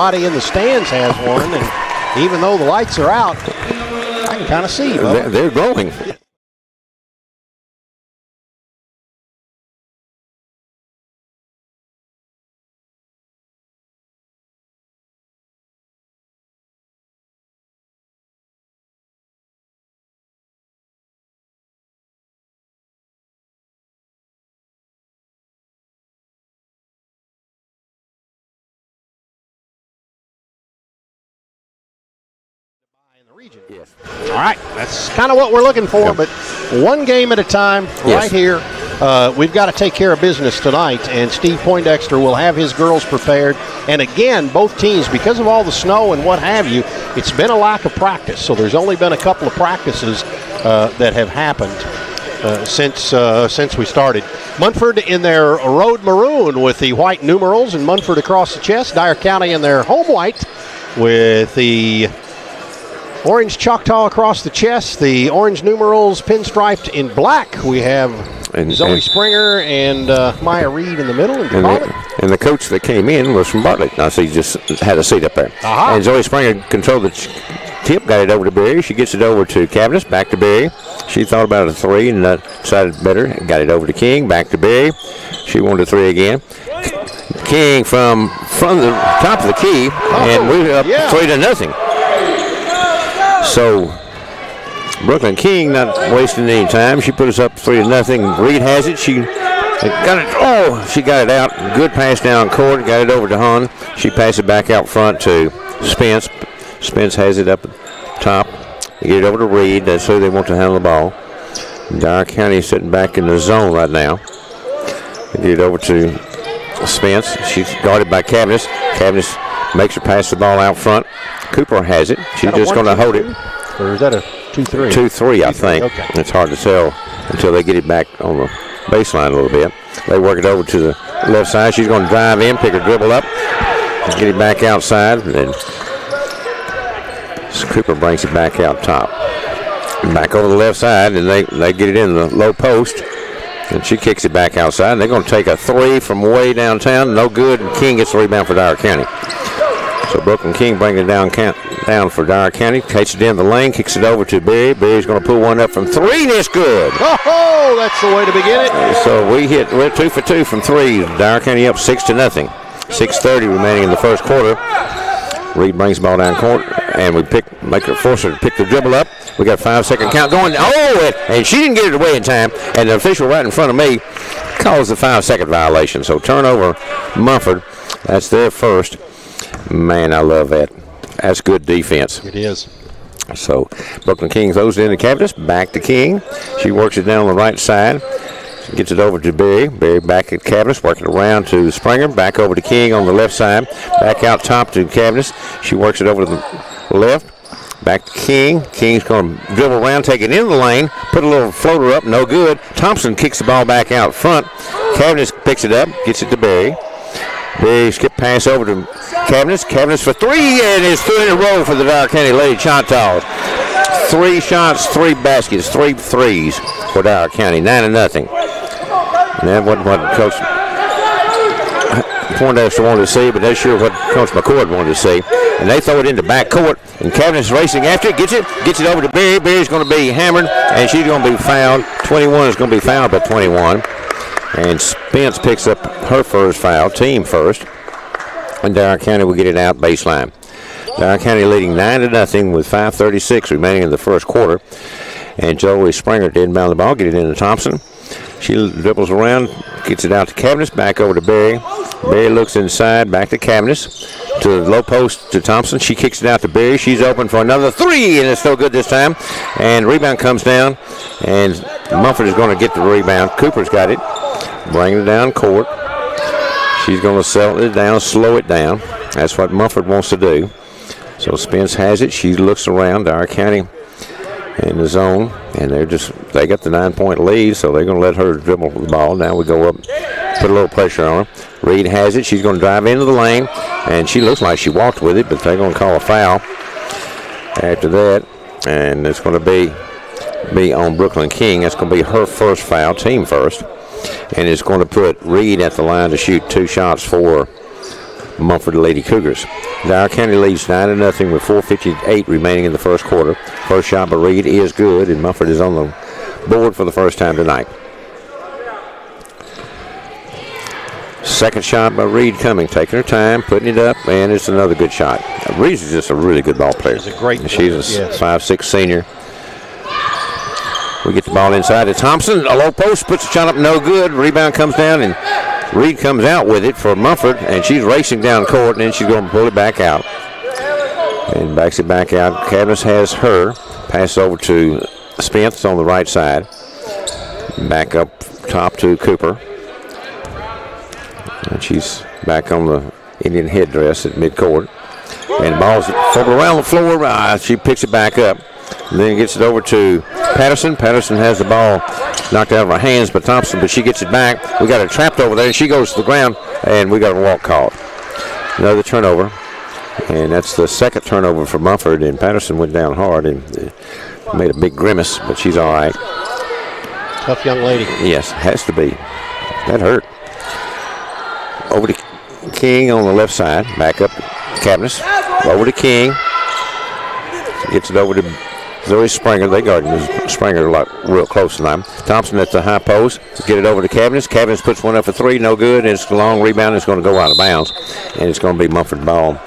everybody in the stands has one, and even though the lights are out, I can kind of see. They're glowing. Region. Yes. All right, that's kind of what we're looking for, but one game at a time right here. We've got to take care of business tonight, and Steve Poindexter will have his girls prepared. And again, both teams, because of all the snow and what have you, it's been a lack of practice. So there's only been a couple of practices that have happened since we started. Munford in their road maroon with the white numerals and Munford across the chest. Dyer County in their home white with the orange Choctaw across the chest, the orange numerals pinstriped in black. We have Zoe Springer and Maya Reed in the middle. And the coach that came in was from Bartlett. Now, so he just had a seat up there. And Zoe Springer controlled the tip, got it over to Berry. She gets it over to Cavness, back to Berry. She thought about a three and decided better. Got it over to King, back to Berry. She wanted a three again. King from the top of the key, and we're up 3-0. So, Brooklyn King not wasting any time. She put us up 3-0. Reed has it. She got it. Oh, she got it out. Good pass down court. Got it over to Hahn. She passed it back out front to Spence. Spence has it up top. They get it over to Reed. That's who they want to handle the ball. Dyer County is sitting back in the zone right now. They get it over to Spence. She's guarded by Cavness. Cavness makes her pass the ball out front. Cooper has it. She's just going to hold it. Or is that a 2-3? 2-3, I think. Okay. It's hard to tell until they get it back on the baseline a little bit. They work it over to the left side. She's going to drive in, pick her dribble up, get it back outside, and then Cooper brings it back out top. Back over the left side, and they get it in the low post, and she kicks it back outside. And they're going to take a three from way downtown. No good, and King gets the rebound for Dyer County. So Brooklyn King brings it down for Dyer County. Takes it in the lane, kicks it over to Berry. Berry's going to pull one up from three, and it's good. Oh, that's the way to begin it. So we're 2 for 2 from three. Dyer County up 6-0. 6:30 remaining in the first quarter. Reed brings the ball down court, and we force her to pick the dribble up. We got a 5-second count going. Oh, and she didn't get it away in time, and the official right in front of me calls the 5-second violation. So turnover, Munford. That's their first. Man, I love that. That's good defense. It is. So Brooklyn King throws it into Cavness. Back to King. She works it down on the right side. Gets it over to Berry. Berry back at Cavness, working around to Springer. Back over to King on the left side. Back out top to Cavness. She works it over to the left. Back to King. King's going to dribble around, take it in the lane, put a little floater up, no good. Thompson kicks the ball back out front. Cavness picks it up, gets it to Berry. Berry skip pass over to Cavness. Cavness for three, and it's 3 in a row for the Dyer County Lady Choctaws. 3 shots, 3 baskets, 3 threes for Dyer County, 9-0. And that's what Coach Poindexter wanted to see, but that's sure what Coach McCord wanted to see. And they throw it into back court, and Cavness racing after it, gets it over to Berry. Berry's going to be hammered, and she's going to be fouled. 21 is going to be fouled by 21. And Spence picks up her first foul, team first. And Dyer County will get it out baseline. Dyer County leading 9-0 with 5:36 remaining in the first quarter. And Joey Springer did inbound the ball, get it into Thompson. She dribbles around, gets it out to Cavness, back over to Berry. Berry looks inside, back to Cavness, to the low post to Thompson. She kicks it out to Berry. She's open for another three, and it's no good this time. And rebound comes down, and Munford is going to get the rebound. Cooper's got it, bringing it down court. She's going to settle it down, slow it down. That's what Munford wants to do. So Spence has it. She looks around. Dyer County in the zone, and they got the 9-point lead, so they're going to let her dribble the ball. Now we go up, put a little pressure on her. Reed has it. She's going to drive into the lane, and she looks like she walked with it, but they're going to call a foul after that, and it's going to be on Brooklyn King. That's going to be her first foul, team first, and it's going to put Reed at the line to shoot 2 shots for Munford Lady Cougars. Dyer County leads 9-0 with 4:58 remaining in the first quarter. First shot by Reed is good, and Munford is on the board for the first time tonight. Second shot by Reed coming, taking her time, putting it up, and it's another good shot. Reed is just a really good ball player. She's a great She's a 5'6" senior. We get the ball inside to Thompson. A low post, puts the shot up, no good. Rebound comes down, and Reed comes out with it for Munford, and she's racing down court, and then she's going to pull it back out. And backs it back out. Cavness has her. Pass over to Spence on the right side. Back up top to Cooper. And she's back on the Indian headdress at midcourt. And the ball's fumbled around the floor. She picks it back up. And then gets it over to Patterson. Patterson has the ball knocked out of her hands by Thompson, but she gets it back. We got her trapped over there, and she goes to the ground, and we got a walk called. Another turnover. And that's the second turnover for Munford, and Patterson went down hard and made a big grimace, but she's all right. Tough young lady. Yes, has to be. That hurt. Over to King on the left side. Back up to Cavness. Over to King. Gets it over to Zoe Springer. They guard Springer real close tonight. Thompson at the high post. Get it over to Cavness. Cavness puts one up for three. No good. It's a long rebound. It's going to go out of bounds. And it's going to be Munford ball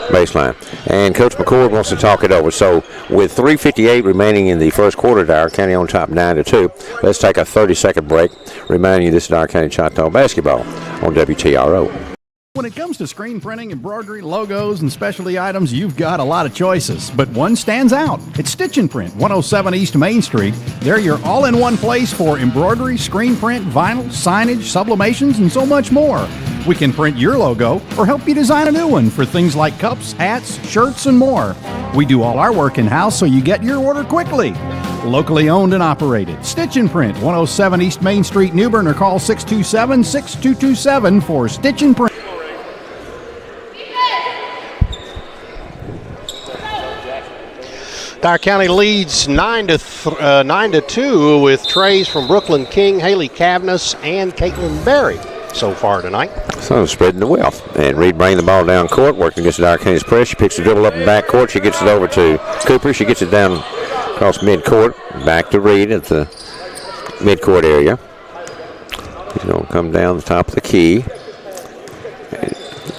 baseline. And Coach McCord wants to talk it over. So with 3:58 remaining in the first quarter, Dyer County on top 9-2. Let's take a 30-second break. Reminding you this is Dyer County Choctaw basketball on WTRO. When it comes to screen printing, embroidery, logos, and specialty items, you've got a lot of choices, but one stands out. It's Stitch & Print, 107 East Main Street. They're your all-in-one place for embroidery, screen print, vinyl, signage, sublimations, and so much more. We can print your logo or help you design a new one for things like cups, hats, shirts, and more. We do all our work in-house so you get your order quickly. Locally owned and operated. Stitch & Print, 107 East Main Street, New Bern, or call 627-6227 for Stitch & Print. Dyer County leads 9-2 with trays from Brooklyn King, Haley Cavness, and Caitlin Berry so far tonight. So spreading the wealth. And Reed bringing the ball down court, working against Dyer County's press. She picks the dribble up in back court. She gets it over to Cooper. She gets it down across midcourt. Back to Reed at the midcourt area. She's going to come down the top of the key.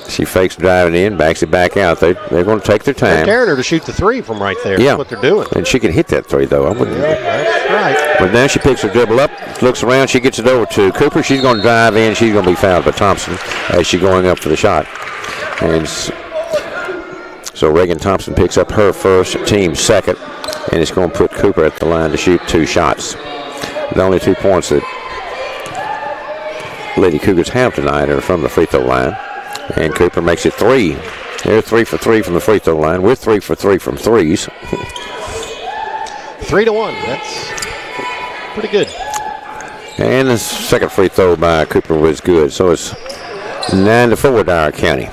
She fakes driving in, backs it back out. They're going to take their time. They're daring her to shoot the three from right there. Yeah. That's what they're doing. And she can hit that three, though. I wouldn't. Yeah, that's right. But now she picks her dribble up, looks around. She gets it over to Cooper. She's going to drive in. She's going to be fouled by Thompson as she's going up for the shot. And so Reagan Thompson picks up her first, team second, and it's going to put Cooper at the line to shoot two shots. The only 2 points that Lady Cougars have tonight are from the free throw line. And Cooper makes it three. They're 3 for 3 from the free throw line. We're 3 for 3 from threes. 3-1. That's pretty good. And the second free throw by Cooper was good. So it's 9-4 Dyer County.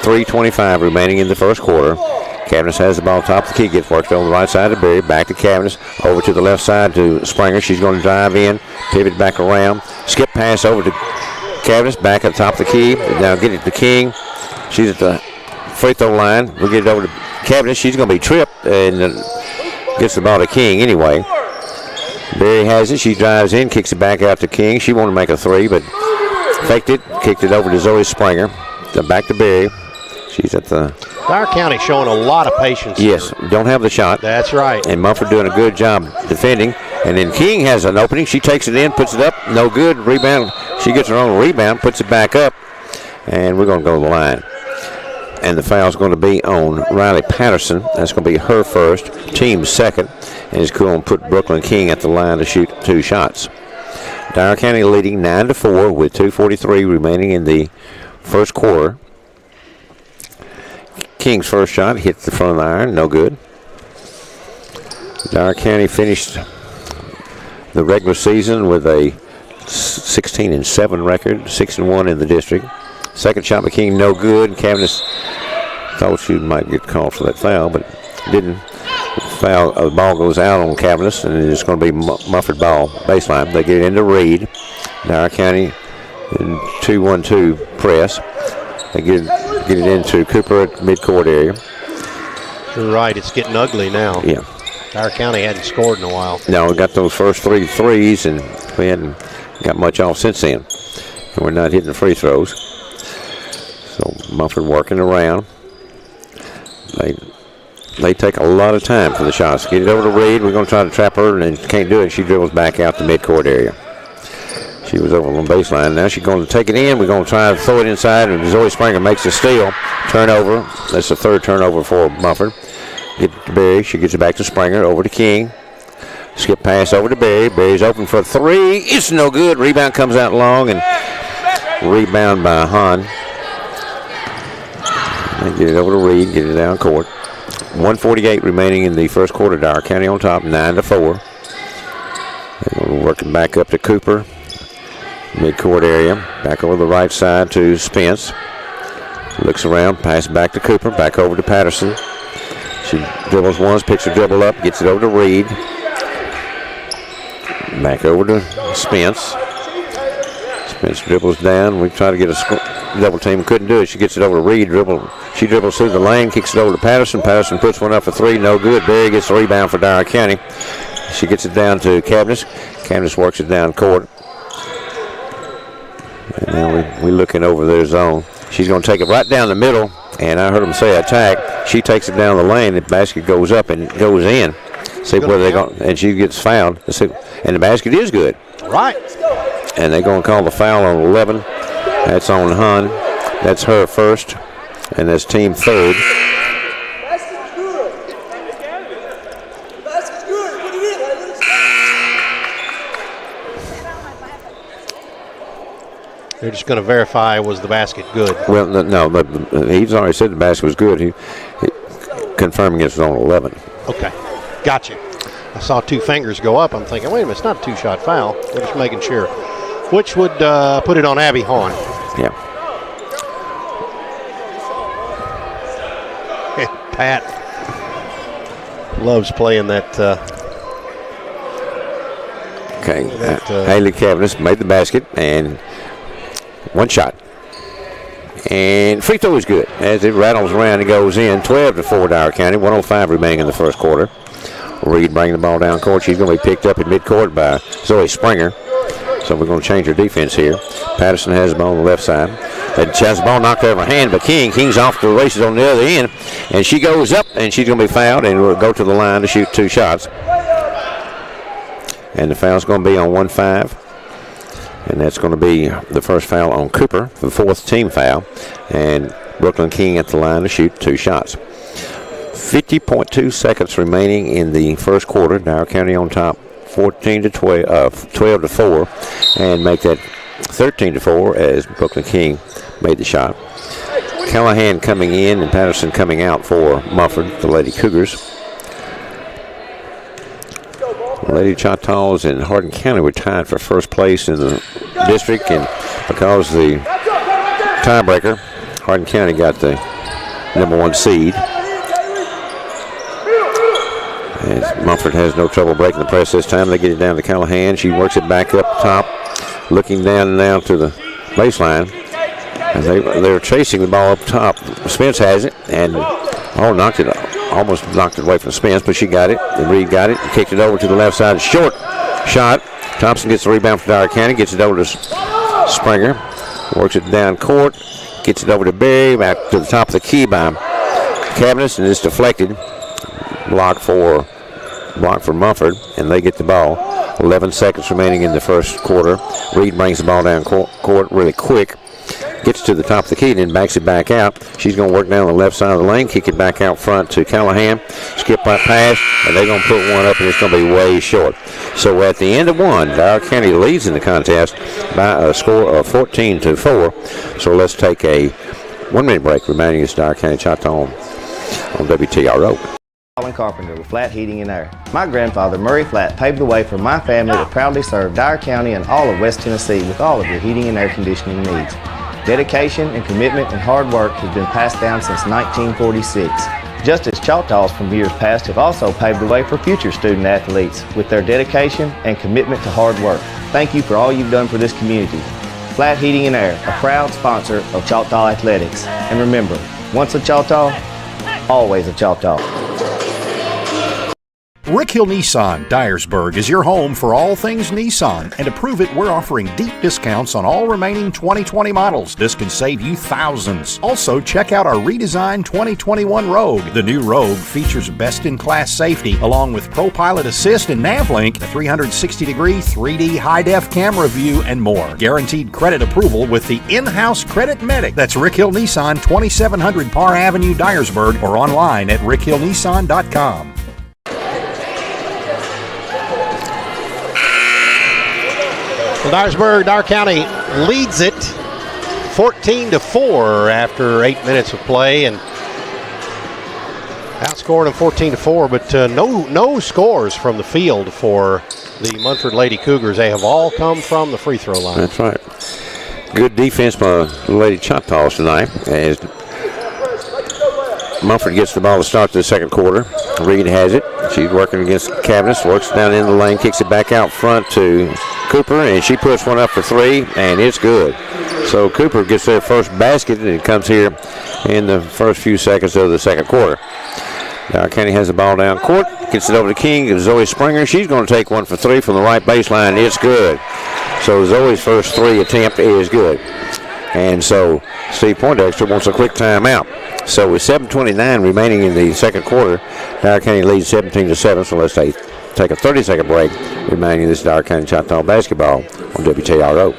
3:25 remaining in the first quarter. Cavness has the ball top of the key. Gets worked on the right side of Berry. Back to Cavness. Over to the left side to Springer. She's going to drive in. Pivot back around. Skip pass over to Cavness. Back at the top of the key. Now get it to King. She's at the free throw line. We'll get it over to Cavness. She's going to be tripped and gets the ball to King anyway. Berry has it. She drives in. Kicks it back out to King. She wanted to make a three, but faked it. Kicked it over to Zoe Springer. Back to Berry. She's at the... Dyer County showing a lot of patience. Yes, don't have the shot. That's right. And Munford doing a good job defending. And then King has an opening. She takes it in, puts it up. No good. Rebound. She gets her own rebound, puts it back up. And we're going to go to the line. And the foul's going to be on Riley Patterson. That's going to be her first, team second. And it's going to put Brooklyn King at the line to shoot two shots. Dyer County leading 9-4 with 2:43 remaining in the first quarter. King's first shot hit the front of the iron, no good. Dyer County finished the regular season with a 16-7 record, 6-1 in the district. Second shot by King, no good. Cavness thought she might get called for that foul, but didn't. Foul, the ball goes out on Cavness, and it's going to be Munford ball baseline. They get it into Reed. Dyer County in 2-1-2 press. They get it into Cooper at midcourt area. You're right. It's getting ugly now. Yeah. Dyer County hadn't scored in a while. No, we got those first 3 threes, and we hadn't got much off since then. And we're not hitting the free throws. So Munford working around. They take a lot of time for the shots. Get it over to Reed. We're going to try to trap her, and can't do it. She dribbles back out the midcourt area. She was over on the baseline. Now she's going to take it in. We're going to try to throw it inside, and Zoe Springer makes a steal. Turnover. That's the 3rd turnover for Munford. Get it to Berry. She gets it back to Springer. Over to King. Skip pass over to Berry. Berry's open for 3. It's no good. Rebound comes out long, and rebound by Hahn. They get it over to Reed. Get it down court. 1:48 remaining in the first quarter. Dyer County on top, 9-4. They're working back up to Cooper. Midcourt area. Back over the right side to Spence. Looks around, pass back to Cooper. Back over to Patterson. She dribbles once, picks her dribble up, gets it over to Reed. Back over to Spence. Spence dribbles down. We try to get a double team. Couldn't do it. She gets it over to Reed. She dribbles through the lane, kicks it over to Patterson. Patterson puts one up for 3. No good. Berry gets the rebound for Dyer County. She gets it down to Cabnis. Cabnis works it down court. And now we're looking over their zone. She's going to take it right down the middle. And I heard them say attack. She takes it down the lane. The basket goes up and goes in. See where they go. And she gets fouled. And the basket is good. Right. And they're going to call the foul on 11. That's on Hahn. That's her first. And that's team 3rd. They're just going to verify, was the basket good? Well, no, but he's already said the basket was good. He confirming it's on 11. Okay, gotcha. I saw 2 fingers go up. I'm thinking, wait a minute, it's not a 2-shot foul. They're just making sure. Which would put it on Abby Hahn. Yeah. Pat loves playing that. Okay, Haley Cavaniss made the basket, and 1 shot. And free throw is good. As it rattles around, it goes in. 12-4 Dyer County, 1:05 remaining in the first quarter. Reed bringing the ball down court. She's going to be picked up in midcourt by Zoe Springer. So we're going to change her defense here. Patterson has the ball on the left side. And she has the ball knocked out of her hand, but King's off to the races on the other end. And she goes up, and she's going to be fouled, and will go to the line to shoot 2 shots. And the foul's going to be on 1-5. And that's going to be the first foul on Cooper, the 4th team foul. And Brooklyn King at the line to shoot 2 shots. 50.2 seconds remaining in the first quarter. Dyer County on top, 12-4, and make that 13-4 as Brooklyn King made the shot. Callahan coming in and Patterson coming out for Munford, the Lady Cougars. Lady Choctaws and Hardin County were tied for first place in the district, and because the tiebreaker, Hardin County got the #1 seed. And Munford has no trouble breaking the press this time. They get it down to Callahan. She works it back up top, looking down now to the baseline. And they're chasing the ball up top. Spence has it, and almost knocked it away from Spence, but she got it. And Reed got it and kicked it over to the left side. Short shot. Thompson gets the rebound for Dyer County, gets it over to Springer, works it down court, gets it over to Berry, back to the top of the key by Cavaniss, and it's deflected. Block for Munford, and they get the ball. 11 seconds remaining in the first quarter. Reed brings the ball down court really quick. Gets to the top of the key and then backs it back out. She's going to work down the left side of the lane, kick it back out front to Callahan. Skip that pass, and they're going to put one up, and it's going to be way short. So at the end of 1, Dyer County leads in the contest by a score of 14-4. So let's take a 1-minute break remaining as Dyer County Choctaw on WTRO. Carpenter with Flat Heating and Air. My grandfather, Murray Flat, paved the way for my family to proudly serve Dyer County and all of West Tennessee with all of your heating and air conditioning needs. Dedication and commitment and hard work has been passed down since 1946. Just as Choctaws from years past have also paved the way for future student athletes with their dedication and commitment to hard work. Thank you for all you've done for this community. Flat Heating and Air, a proud sponsor of Choctaw Athletics. And remember, once a Choctaw, always a Choctaw. Rick Hill Nissan, Dyersburg is your home for all things Nissan, and to prove it, we're offering deep discounts on all remaining 2020 models. This can save you thousands. Also, check out our redesigned 2021 Rogue. The new Rogue features best-in-class safety, along with ProPilot Assist and NavLink, a 360-degree 3D high-def camera view, and more. Guaranteed credit approval with the in-house Credit Medic. That's Rick Hill Nissan, 2700 Parr Avenue, Dyersburg, or online at rickhillnissan.com. Well, Dyer County leads it 14-4 after 8 minutes of play, and outscored them 14-4, but no scores from the field for the Munford Lady Cougars. They have all come from the free throw line. That's right. Good defense by the Lady Choctaws tonight, as Munford gets the ball to start the second quarter. Reed has it. She's working against Cavness, works down in the lane, kicks it back out front to Cooper, and she puts one up for three, and it's good. So Cooper gets their first basket, and it comes here in the first few seconds of the second quarter. Dyer County has the ball down court, gets it over to King, and Zoe Springer. She's going to take one for three from the right baseline. It's good. So Zoe's first three attempt is good. And so Steve Poindexter wants a quick timeout. So with 7:29 remaining in the second quarter, Dyer County leads 17-7. So let's take a 30-second break remaining in this Dyer County Choctaw basketball on WTRO.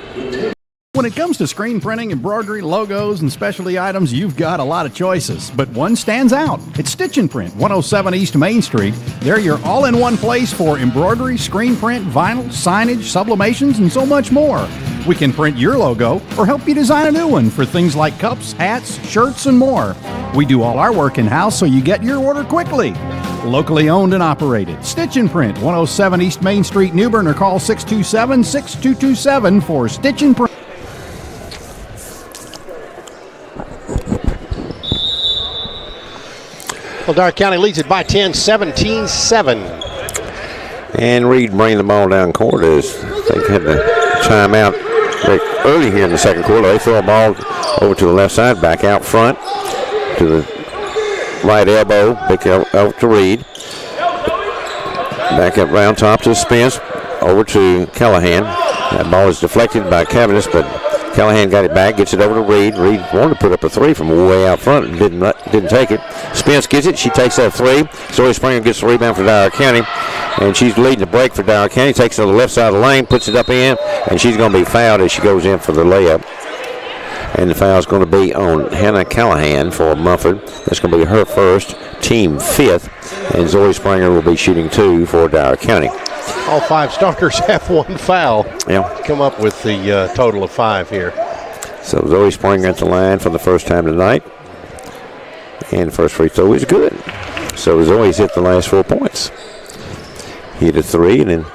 When it comes to screen printing, embroidery, logos, and specialty items, you've got a lot of choices, but one stands out. It's Stitch & Print, 107 East Main Street. They're your all-in-one place for embroidery, screen print, vinyl, signage, sublimations, and so much more. We can print your logo or help you design a new one for things like cups, hats, shirts, and more. We do all our work in-house so you get your order quickly. Locally owned and operated. Stitch & Print, 107 East Main Street, New Bern, or call 627-6227 for Stitch & Print. Well, Dyer County leads it by 10, 17-7. And Reed bringing the ball down court as they had the timeout early here in the second quarter. They throw a ball over to the left side, back out front to the right elbow, back out to Reed. Back up round top to Spence, over to Callahan. That ball is deflected by Cavness, but Callahan got it back, gets it over to Reed. Reed wanted to put up a three from way out front and didn't take it. Spence gets it. She takes that three. Zoe Springer gets the rebound for Dyer County, and she's leading the break for Dyer County. Takes it to the left side of the lane, puts it up in, and she's going to be fouled as she goes in for the layup. And the foul is going to be on Hannah Callahan for Munford. That's going to be her first, team fifth, and Zoe Springer will be shooting two for Dyer County. All five starters have one foul. Yeah. Come up with the total of five here. So Zoe Springer at the line for the first time tonight. And the first free throw is good. So Zoe's hit the last 4 points. Hit a three and then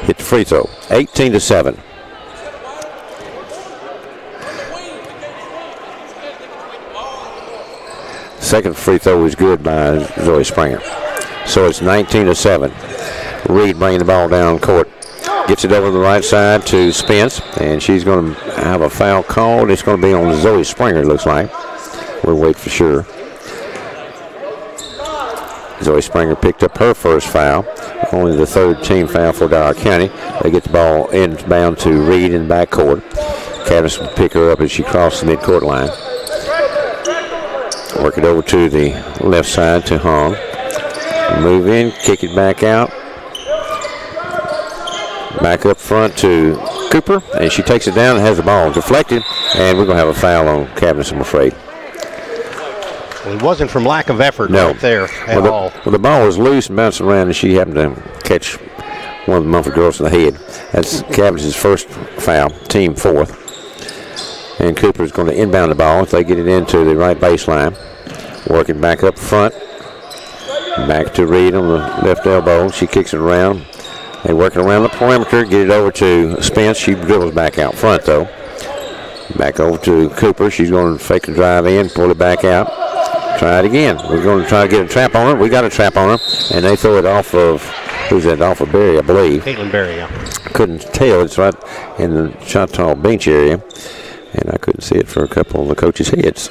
hit the free throw. 18-7. Second free throw is good by Zoe Springer. So it's 19-7. Reed bringing the ball down court. Gets it over the right side to Spence, and she's going to have a foul called. It's going to be on Zoe Springer, it looks like. We'll wait for sure. Zoe Springer picked up her first foul, only the third team foul for Dyer County. They get the ball inbound to Reed in the backcourt. Cavness will pick her up as she crosses the midcourt line. Work it over to the left side to Hong. Move in, kick it back out. Back up front to Cooper, and she takes it down and has the ball deflected, and we're going to have a foul on Cavness, I'm afraid. Well, it wasn't from lack of effort right there at all. Well, the ball was loose and bouncing around, and she happened to catch one of the Munford girls in the head. That's Cavness's first foul, team fourth. And Cooper's going to inbound the ball if they get it into the right baseline. Working back up front. Back to Reed on the left elbow. She kicks it around. They work it around the perimeter, get it over to Spence. She dribbles back out front, though. Back over to Cooper. She's going to fake the drive in, pull it back out. Try it again. We're going to try to get a trap on her. We got a trap on her, and they throw it off of, who's that, off of Berry, I believe. Caitlin Berry, yeah. couldn't tell. It's right in the Choctaw bench area, and I couldn't see it for a couple of the coaches' heads.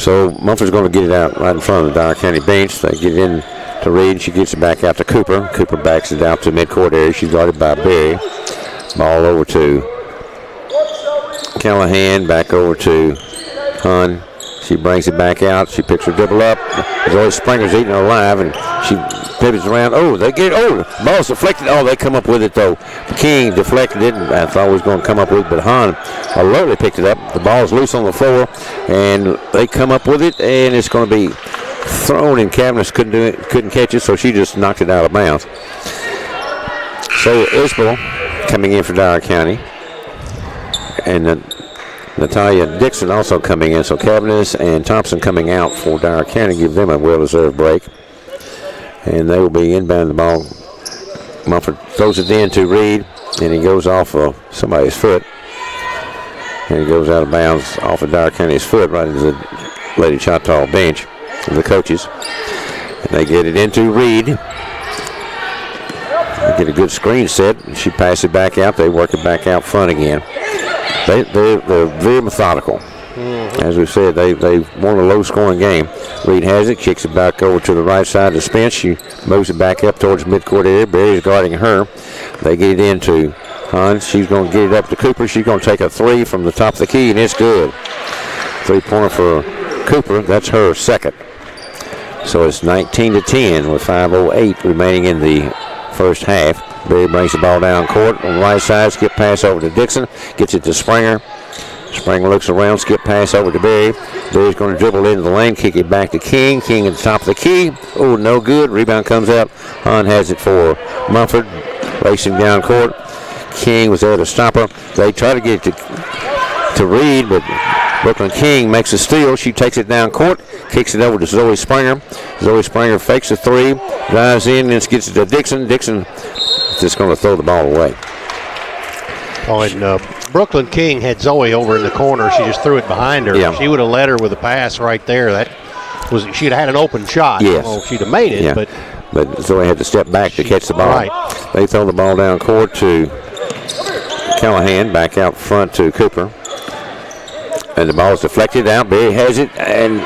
So Munford's going to get it out right in front of the Dyer County bench. They get it in to Reed. She gets it back out to Cooper. Cooper backs it out to midcourt area. She's guarded by Berry. Ball over to Callahan. Back over to Hun. She brings it back out. She picks her dribble up. Zoe Springer's eating her alive, and she pivots around. Oh, they get it. Oh, the ball's deflected. Oh, they come up with it, though. King deflected it. I thought he was going to come up with it, but Han literally picked it up. The ball's loose on the floor, and they come up with it, and it's going to be thrown, and Cavness couldn't do it, couldn't catch it, so she just knocked it out of bounds. So Isbell coming in for Dyer County, and Natalia Dixon also coming in. So Cavness and Thompson coming out for Dyer County, give them a well-deserved break. And they will be inbound the ball. Munford throws it in to Reed, and he goes off of somebody's foot. And he goes out of bounds off of Dyer County's foot right into the Lady Choctaw bench of the coaches. And they get it into Reed. They get a good screen set, and she passes it back out. They work it back out front again. They're very methodical. As we said, they won a low-scoring game. Reed has it, kicks it back over to the right side of the Spence. She moves it back up towards midcourt area. Berry's guarding her. They get it into Hans. She's going to get it up to Cooper. She's going to take a three from the top of the key, and it's good. Three-pointer for Cooper. That's her second. So it's 19-10 with 5:08 remaining in the first half. Berry brings the ball down court on the right side. Skip pass over to Dixon. Gets it to Springer. Springer looks around. Skip pass over to Berry. Berry's going to dribble into the lane. Kick it back to King. King at the top of the key. Oh, no good. Rebound comes out. Hahn has it for Munford. Racing down court. King was there to stop her. They try to get it to Reed, but Brooklyn King makes a steal. She takes it down court. Kicks it over to Zoe Springer. Zoe Springer fakes a three. Drives in and gets it to Dixon. Dixon just going to throw the ball away. Oh, and Brooklyn King had Zoe over in the corner. She just threw it behind her. Yeah. She would have led her with a pass right there. That was, she'd have had an open shot. Yes. I don't know if she'd have made it, Yeah. but Zoe had to step back to catch the ball. Right. They throw the ball down court to Callahan, back out front to Cooper. And the ball is deflected out. Berry has it and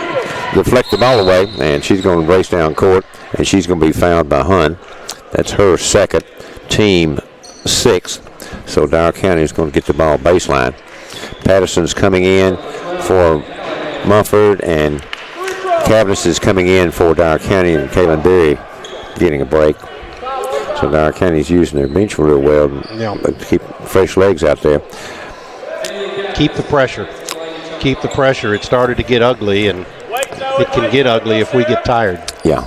deflect the ball away. And she's going to race down court, and she's going to be fouled by Hun. That's her second, team sixth. So Dyer County is going to get the ball baseline. Patterson's coming in for Munford, and Cavness is coming in for Dyer County, and Kaylin Berry getting a break. So Dyer County's using their bench real well to keep fresh legs out there. keep the pressure. Keep the pressure. It started to get ugly, and it can get ugly if we get tired. Yeah,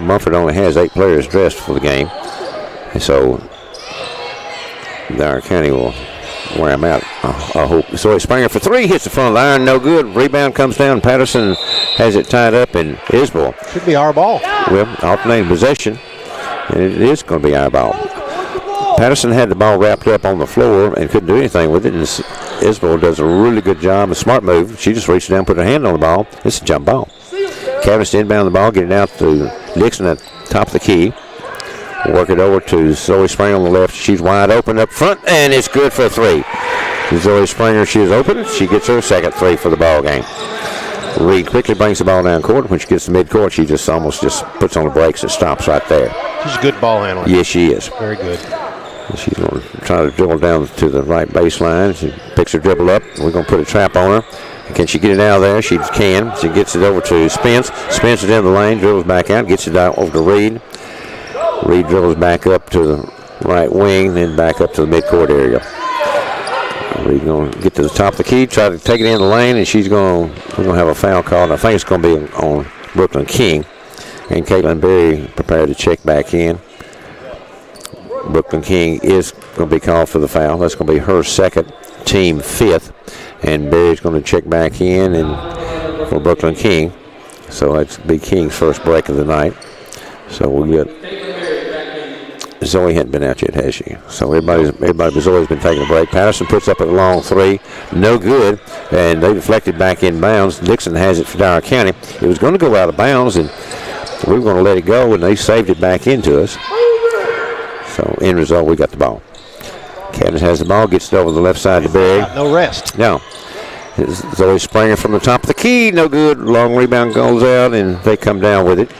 Munford only has 8 players dressed for the game, and so Dyer County will wear them out, I hope. So Springer for 3, hits the front of the iron, no good. Rebound comes down. Patterson has it tied up, and Isbell. Should be our ball. Well, alternating possession, and it is going to be our ball. Patterson had the ball wrapped up on the floor and couldn't do anything with it, and Isbell does a really good job, a smart move. She just reached down, put her hand on the ball. It's a jump ball. Cavness inbound the ball, get it out to Dixon at the top of the key. Work it over to Zoe Springer on the left. She's wide open up front, and it's good for a 3. Zoe Springer, she is open. She gets her second 3 for the ball game. Reed quickly brings the ball down court. When she gets to midcourt, she just almost puts on the brakes and stops right there. She's a good ball handler. Yes, she is. Very good. She's going to try to dribble down to the right baseline. She picks her dribble up. We're going to put a trap on her. Can she get it out of there? She can. She gets it over to Spence. Spence is in the lane, dribbles back out, gets it out over to Reed. Reed dribbles back up to the right wing, then back up to the midcourt area. Reed going to get to the top of the key, try to take it in the lane, and we're going to have a foul call. I think it's going to be on Brooklyn King. And Caitlin Berry prepared to check back in. Brooklyn King is going to be called for the foul. That's going to be her second, team 5th. And Berry's going to check back in and for Brooklyn King. So that's be King's first break of the night. So we'll get Zoe hadn't been out yet, has she? So everybody's always been taking a break. Patterson puts up a long 3, no good, and they deflected back in bounds. Dixon has it for Dyer County. It was going to go out of bounds, and we were going to let it go, and they saved it back into us. So, end result, we got the ball. Cadence has the ball, gets it over the left side to Barry. No rest. No. Zoe Springer from the top of the key. No good. Long rebound goes out, and they come down with it.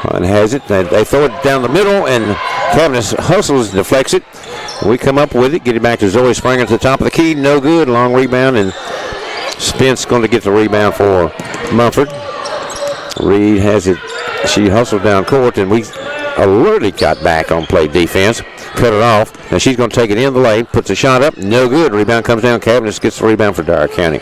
Hunt has it. They throw it down the middle, and Cadence hustles, deflects it. We come up with it, get it back to Zoe Springer to the top of the key. No good. Long rebound, and Spence going to get the rebound for Munford. Reed has it. She hustled down court, and we alertly got back on play defense. Cut it off. Now she's going to take it in the lane, puts a shot up. No good. Rebound comes down. Cabinets gets the rebound for Dyer County.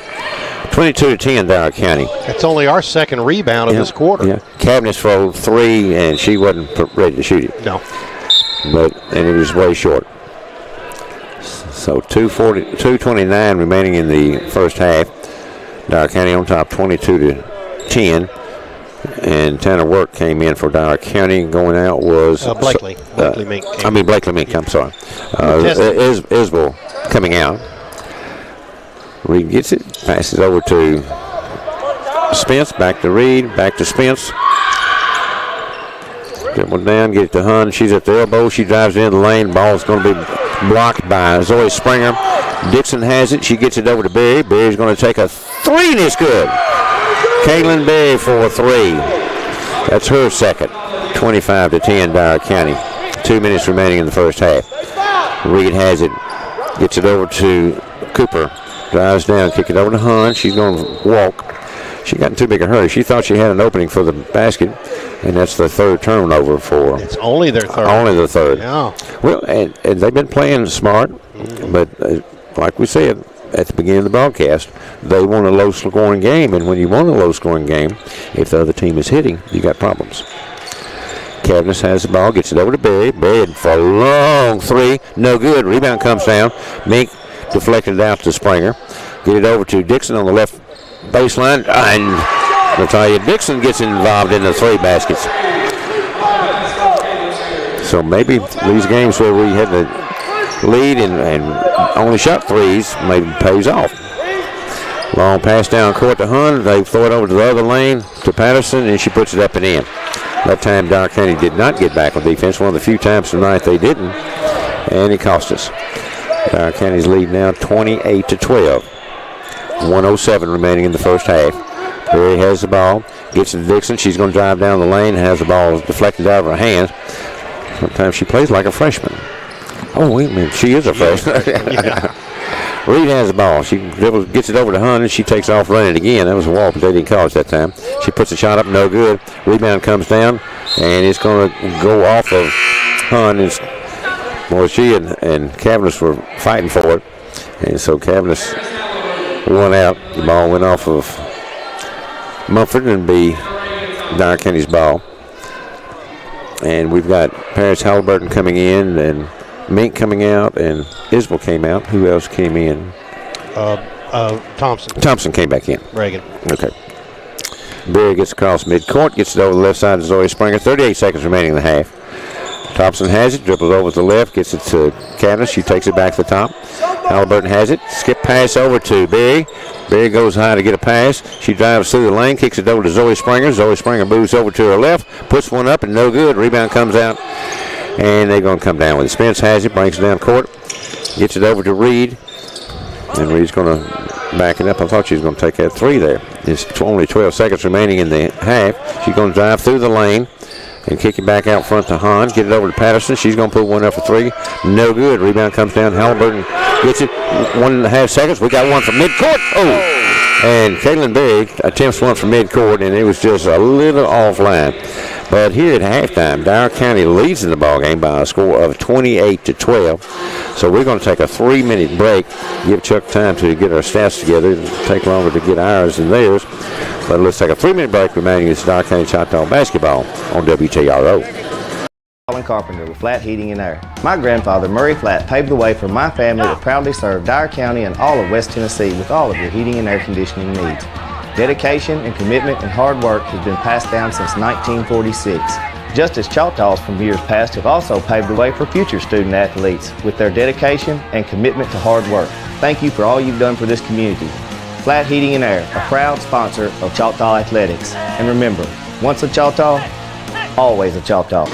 22-10, Dyer County. That's only our second rebound of this quarter. Yeah. Cabinets for 3, and she wasn't ready to shoot it. No. And it was way short. So 2:29 remaining in the first half. Dyer County on top, 22-10. And Tanner Work came in for Dyer County. Going out was Blakely. Blakely Mink. Blakely Mink. I'm sorry. Isbell coming out. Reed gets it. Passes over to Spence. Back to Reed. Back to Spence. Dribble down. Get it to Hun. She's at the elbow. She drives in the lane. Ball's going to be blocked by Zoe Springer. Dixon has it. She gets it over to Berry. Berry's going to take a 3, and it's good. Caitlin Berry for 3. That's her second. 25-10, Dyer County. 2 minutes remaining in the first half. Reed has it. Gets it over to Cooper. Drives down, kick it over to Hun. She's going to walk. She got in too big a hurry. She thought she had an opening for the basket, and that's the third turnover for. It's only their third. Only the third. Yeah. Well, and they've been playing smart, but like we said at the beginning of the broadcast, they want a low-scoring game, and when you want a low-scoring game, if the other team is hitting, you got problems. Cadmus has the ball, gets it over to Berry. Berry for a long 3, no good. Rebound comes down. Mink deflected it out to Springer. Get it over to Dixon on the left baseline, and I'll tell you, Dixon gets involved in the 3 baskets. So maybe these games where we had the lead and only shot 3s maybe pays off. Long pass down court to Hun. They throw it over to the other lane to Patterson, and she puts it up and in. That time Dyer County did not get back on defense. One of the few times tonight they didn't, and it cost us. Dyer County's lead now 28-12. 1:07 remaining in the first half. Berry has the ball, gets it to Dixon. She's going to drive down the lane, has the ball deflected out of her hands. Sometimes she plays like a freshman. Oh, wait a minute, she is a freshman. Reed has the ball. She dribbles, gets it over to Hun, and she takes off running again. That was a wall, but they didn't call it that time. She puts the shot up, no good. Rebound comes down, and it's going to go off of Hun. Well, she and Cavness were fighting for it, and so Cavness won out. The ball went off of Munford and be Dyer County's ball. And we've got Paris Halliburton coming in, and Mink coming out, and Isbell came out. Who else came in? Thompson. Thompson came back in. Reagan. Okay. Berry gets across midcourt, gets it over the left side to Zoe Springer. 38 seconds remaining in the half. Thompson has it, dribbles over to the left, gets it to Cadmus. She takes it back to the top. Halliburton has it. Skip pass over to Berry. Berry goes high to get a pass. She drives through the lane, kicks it over to Zoe Springer. Zoe Springer moves over to her left, puts one up, and no good. Rebound comes out, and they're going to come down with it. Spence has it, brings it down court, gets it over to Reed, and Reed's going to back it up. I thought she was going to take that 3 there. It's only 12 seconds remaining in the half. She's going to drive through the lane and kick it back out front to Hahn. Get it over to Patterson. She's going to put one up for 3. No good. Rebound comes down. Halliburton gets it. 1.5 seconds. We got one from midcourt. Oh! And Caitlin Berry attempts one from midcourt, and it was just a little offline. But here at halftime, Dyer County leads in the ballgame by a score of 28-12. So we're going to take a 3-minute break, give Chuck time to get our stats together. It'll take longer to get ours than theirs. But let's take a 3-minute break remaining. It's Dyer County Choctaw basketball on WTRO. Colin Carpenter with Flat Heating and Air. My grandfather, Murray Flat, paved the way for my family to proudly serve Dyer County and all of West Tennessee with all of your heating and air conditioning needs. Dedication and commitment and hard work has been passed down since 1946. Just as Choctaws from years past have also paved the way for future student athletes with their dedication and commitment to hard work. Thank you for all you've done for this community. Flat Heating and Air, a proud sponsor of Choctaw Athletics. And remember, once a Choctaw, always a Choctaw.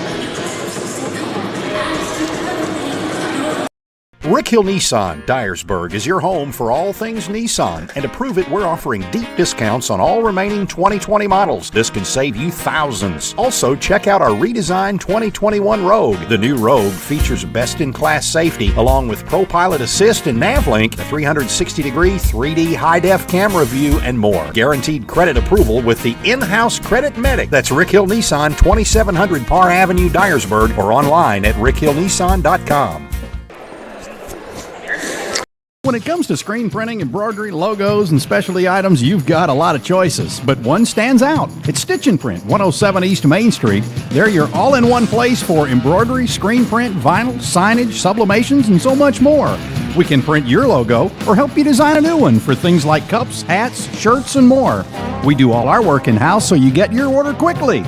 Rick Hill Nissan, Dyersburg, is your home for all things Nissan, and to prove it, we're offering deep discounts on all remaining 2020 models. This can save you thousands. Also, check out our redesigned 2021 Rogue. The new Rogue features best-in-class safety, along with ProPilot Assist and NavLink, a 360-degree 3D high-def camera view, and more. Guaranteed credit approval with the in-house Credit Medic. That's Rick Hill Nissan, 2700 Parr Avenue, Dyersburg, or online at rickhillnissan.com. When it comes to screen printing, embroidery, logos, and specialty items, you've got a lot of choices, but one stands out. It's Stitch & Print, 107 East Main Street. They're your all-in-one place for embroidery, screen print, vinyl, signage, sublimations, and so much more. We can print your logo or help you design a new one for things like cups, hats, shirts, and more. We do all our work in-house so you get your order quickly.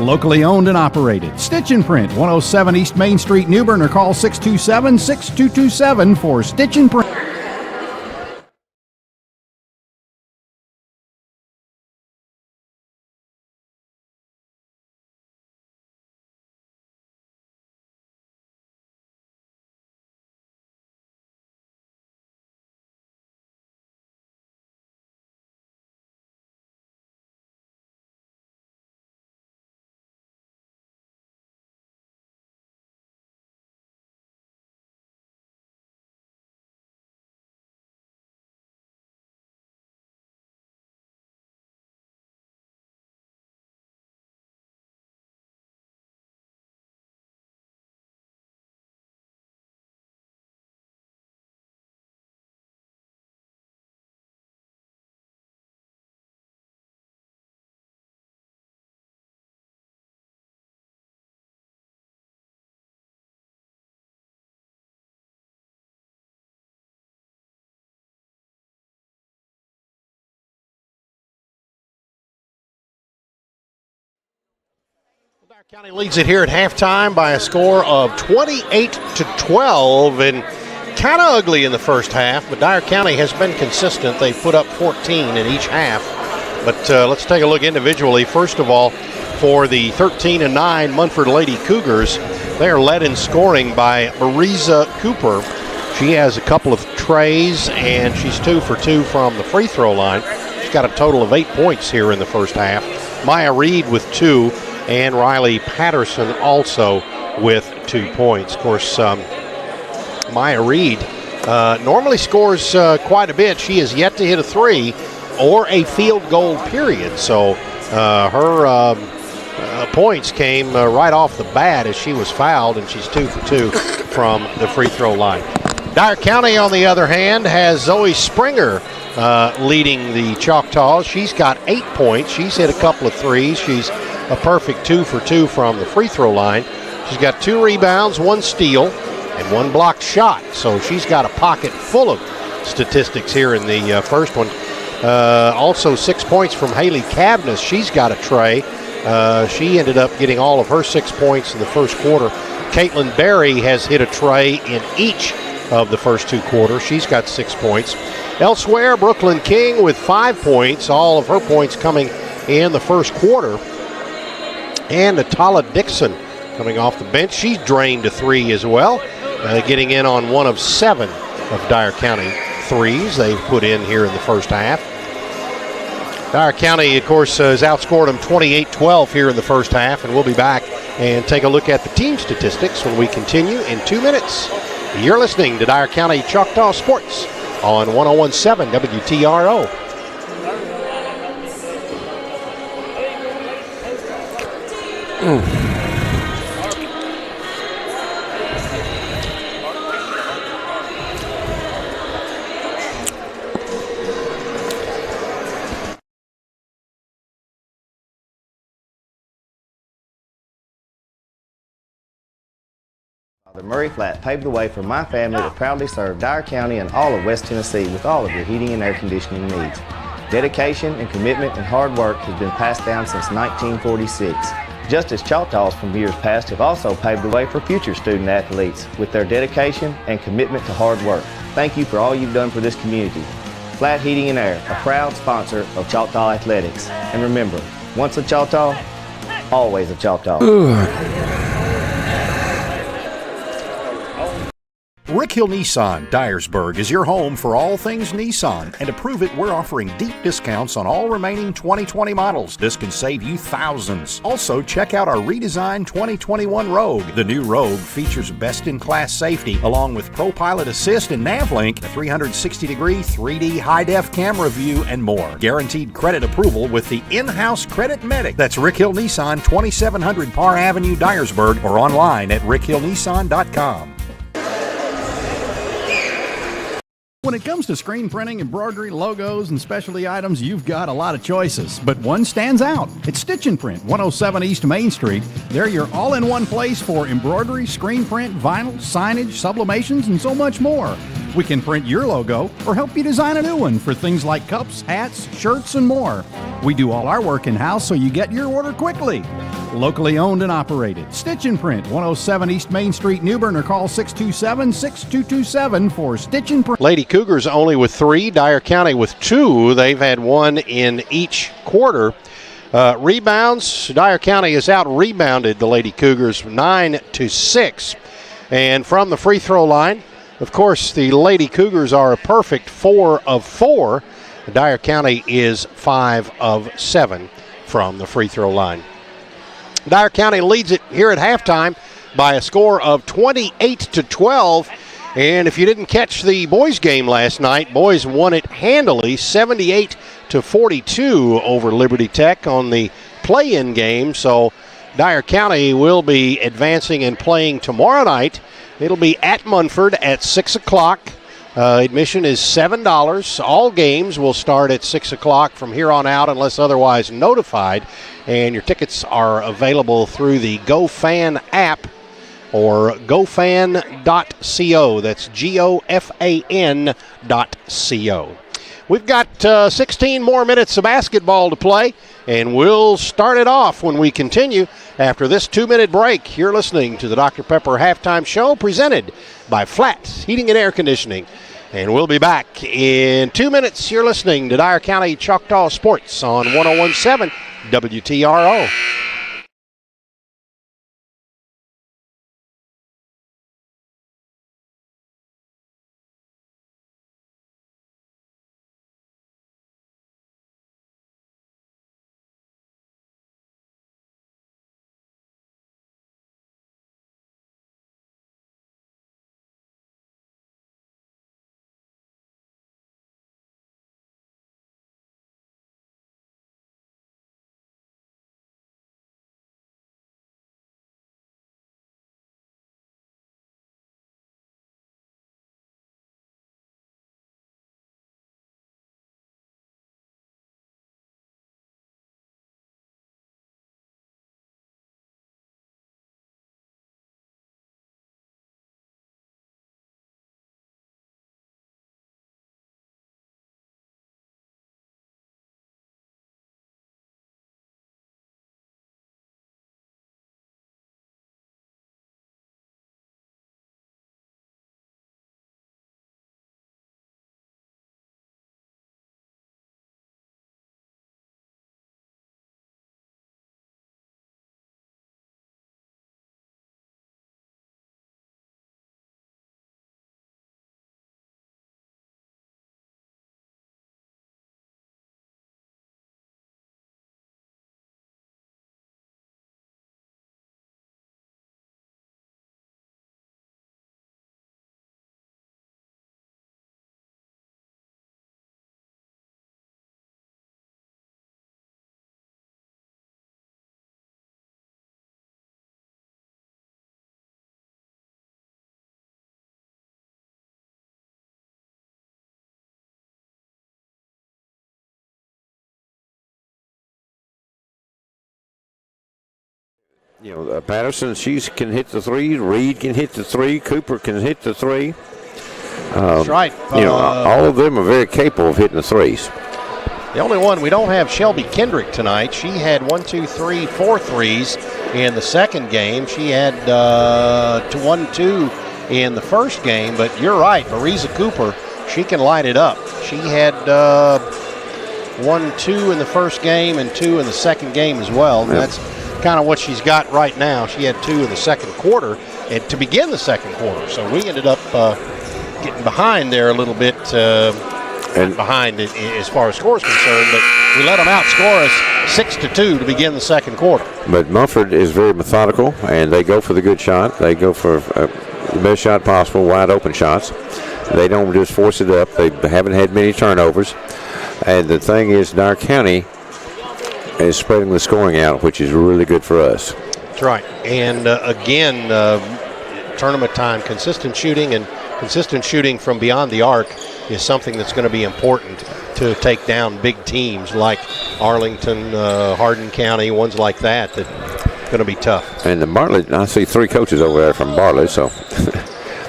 Locally owned and operated. Stitch & Print, 107 East Main Street, New Bern, or call 627-6227 for Stitch & Print. Dyer County leads it here at halftime by a score of 28-12, and kind of ugly in the first half, but Dyer County has been consistent. They put up 14 in each half. But let's take a look individually. First of all, for the 13-9 Munford Lady Cougars, they are led in scoring by Mariza Cooper. She has a couple of trays, and she's 2 for 2 from the free throw line. She's got a total of 8 points here in the first half. Maya Reed with 2, and Riley Patterson also with 2 points. Of course, Maya Reed normally scores quite a bit. She has yet to hit a 3 or a field goal period. So her points came right off the bat as she was fouled, and she's 2 for 2 from the free throw line. Dyer County, on the other hand, has Zoe Springer leading the Choctaws. She's got 8 points. She's hit a couple of threes. She's a perfect 2 for 2 from the free throw line. She's got 2 rebounds, 1 steal, and 1 blocked shot. So she's got a pocket full of statistics here in the first one. Also 6 points from Haley Cavness. She's got a tray. She ended up getting all of her 6 points in the first quarter. Caitlin Berry has hit a tray in each of the first 2 quarters. She's got 6 points. Elsewhere, Brooklyn King with 5 points, all of her points coming in the first quarter. And Natala Dixon coming off the bench. She's drained a 3 as well, getting in on 1 of 7 of Dyer County threes they've put in here in the first half. Dyer County, of course, has outscored them 28-12 here in the first half, and we'll be back and take a look at the team statistics when we continue in 2 minutes. You're listening to Dyer County Choctaw Sports on 101.7 WTRO. Murray Flat paved the way for my family to proudly serve Dyer County and all of West Tennessee with all of your heating and air conditioning needs. Dedication and commitment and hard work has been passed down since 1946. Just as Choctaws from years past have also paved the way for future student athletes with their dedication and commitment to hard work. Thank you for all you've done for this community. Flat Heating and Air, a proud sponsor of Choctaw Athletics. And remember, once a Choctaw, always a Choctaw. Rick Hill Nissan, Dyersburg is your home for all things Nissan, and to prove it, we're offering deep discounts on all remaining 2020 models. This can save you thousands. Also, check out our redesigned 2021 Rogue. The new Rogue features best-in-class safety, along with ProPilot Assist and NavLink, a 360-degree 3D high-def camera view, and more. Guaranteed credit approval with the in-house Credit Medic. That's Rick Hill Nissan, 2700 Parr Avenue, Dyersburg, or online at rickhillnissan.com. When it comes to screen printing, embroidery, logos, and specialty items, you've got a lot of choices, but one stands out. It's Stitch & Print, 107 East Main Street. They're your all-in-one place for embroidery, screen print, vinyl, signage, sublimations, and so much more. We can print your logo or help you design a new one for things like cups, hats, shirts, and more. We do all our work in-house so you get your order quickly. Locally owned and operated. Stitch & Print, 107 East Main Street, New Bern, or call 627-6227 for Stitch & Print. Lady Cougars only with 3, Dyer County with 2. They've had 1 in each quarter. Rebounds, Dyer County has out-rebounded the Lady Cougars 9-6. And from the free throw line, of course, the Lady Cougars are a perfect 4 of 4. Dyer County is 5 of 7 from the free throw line. Dyer County leads it here at halftime by a score of 28-12. And if you didn't catch the boys' game last night, boys won it handily, 78-42 over Liberty Tech on the play-in game. So Dyer County will be advancing and playing tomorrow night. It'll be at Munford at 6 o'clock. Admission is $7. All games will start at 6 o'clock from here on out unless otherwise notified. And your tickets are available through the GoFan app or gofan.co. That's GOFAN.co. We've got 16 more minutes of basketball to play, and we'll start it off when we continue after this 2-minute break. You're listening to the Dr. Pepper Halftime Show presented by Flatts Heating and Air Conditioning. And we'll be back in 2 minutes. You're listening to Dyer County Choctaw Sports on 101.7 WTRO. You know, Patterson, she can hit the three. Reed can hit the three. Cooper can hit the three. That's right. You know, all of them are very capable of hitting the threes. The only one we don't have Shelby Kendrick tonight. She had 4 threes in the second game. She had 1-2 in the first game. But you're right, Marisa Cooper, she can light it up. She had 1-2 in the first game and 2 in the second game as well. Yep. That's kind of what she's got right now. She had 2 in the second quarter. and to begin the second quarter. So we ended up getting behind there a little bit, behind as far as score is concerned, but we let them outscore us 6-2 to begin the second quarter. But Munford is very methodical, and they go for the good shot. They go for the best shot possible, wide open shots. They don't just force it up. They haven't had many turnovers. And the thing is, Dyer County is spreading the scoring out, which is really good for us. That's right. And again, tournament time, consistent shooting from beyond the arc is something that's going to be important to take down big teams like Arlington, Hardin County, ones like that are going to be tough. And the Bartlett, I see 3 coaches over there from Bartlett, so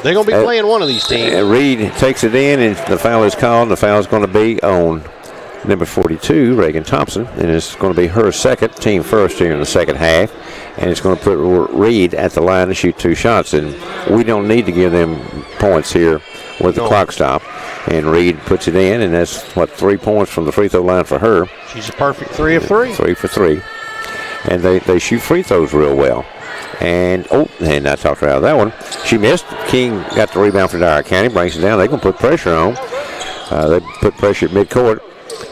they're going to be playing one of these teams. Reed takes it in, and the foul is called. The foul is going to be on number 42, Reagan Thompson, and it's going to be her second, team first here in the second half, and it's going to put Reed at the line to shoot 2 shots, and we don't need to give them points here with the clock stop. And Reed puts it in, and that's 3 points from the free throw line for her. She's a perfect 3 of 3. 3 for 3, and they shoot free throws real well. And I talked her out of that one. She missed. King got the rebound for Dyer County, brings it down. They're going to put pressure on. They put pressure at midcourt,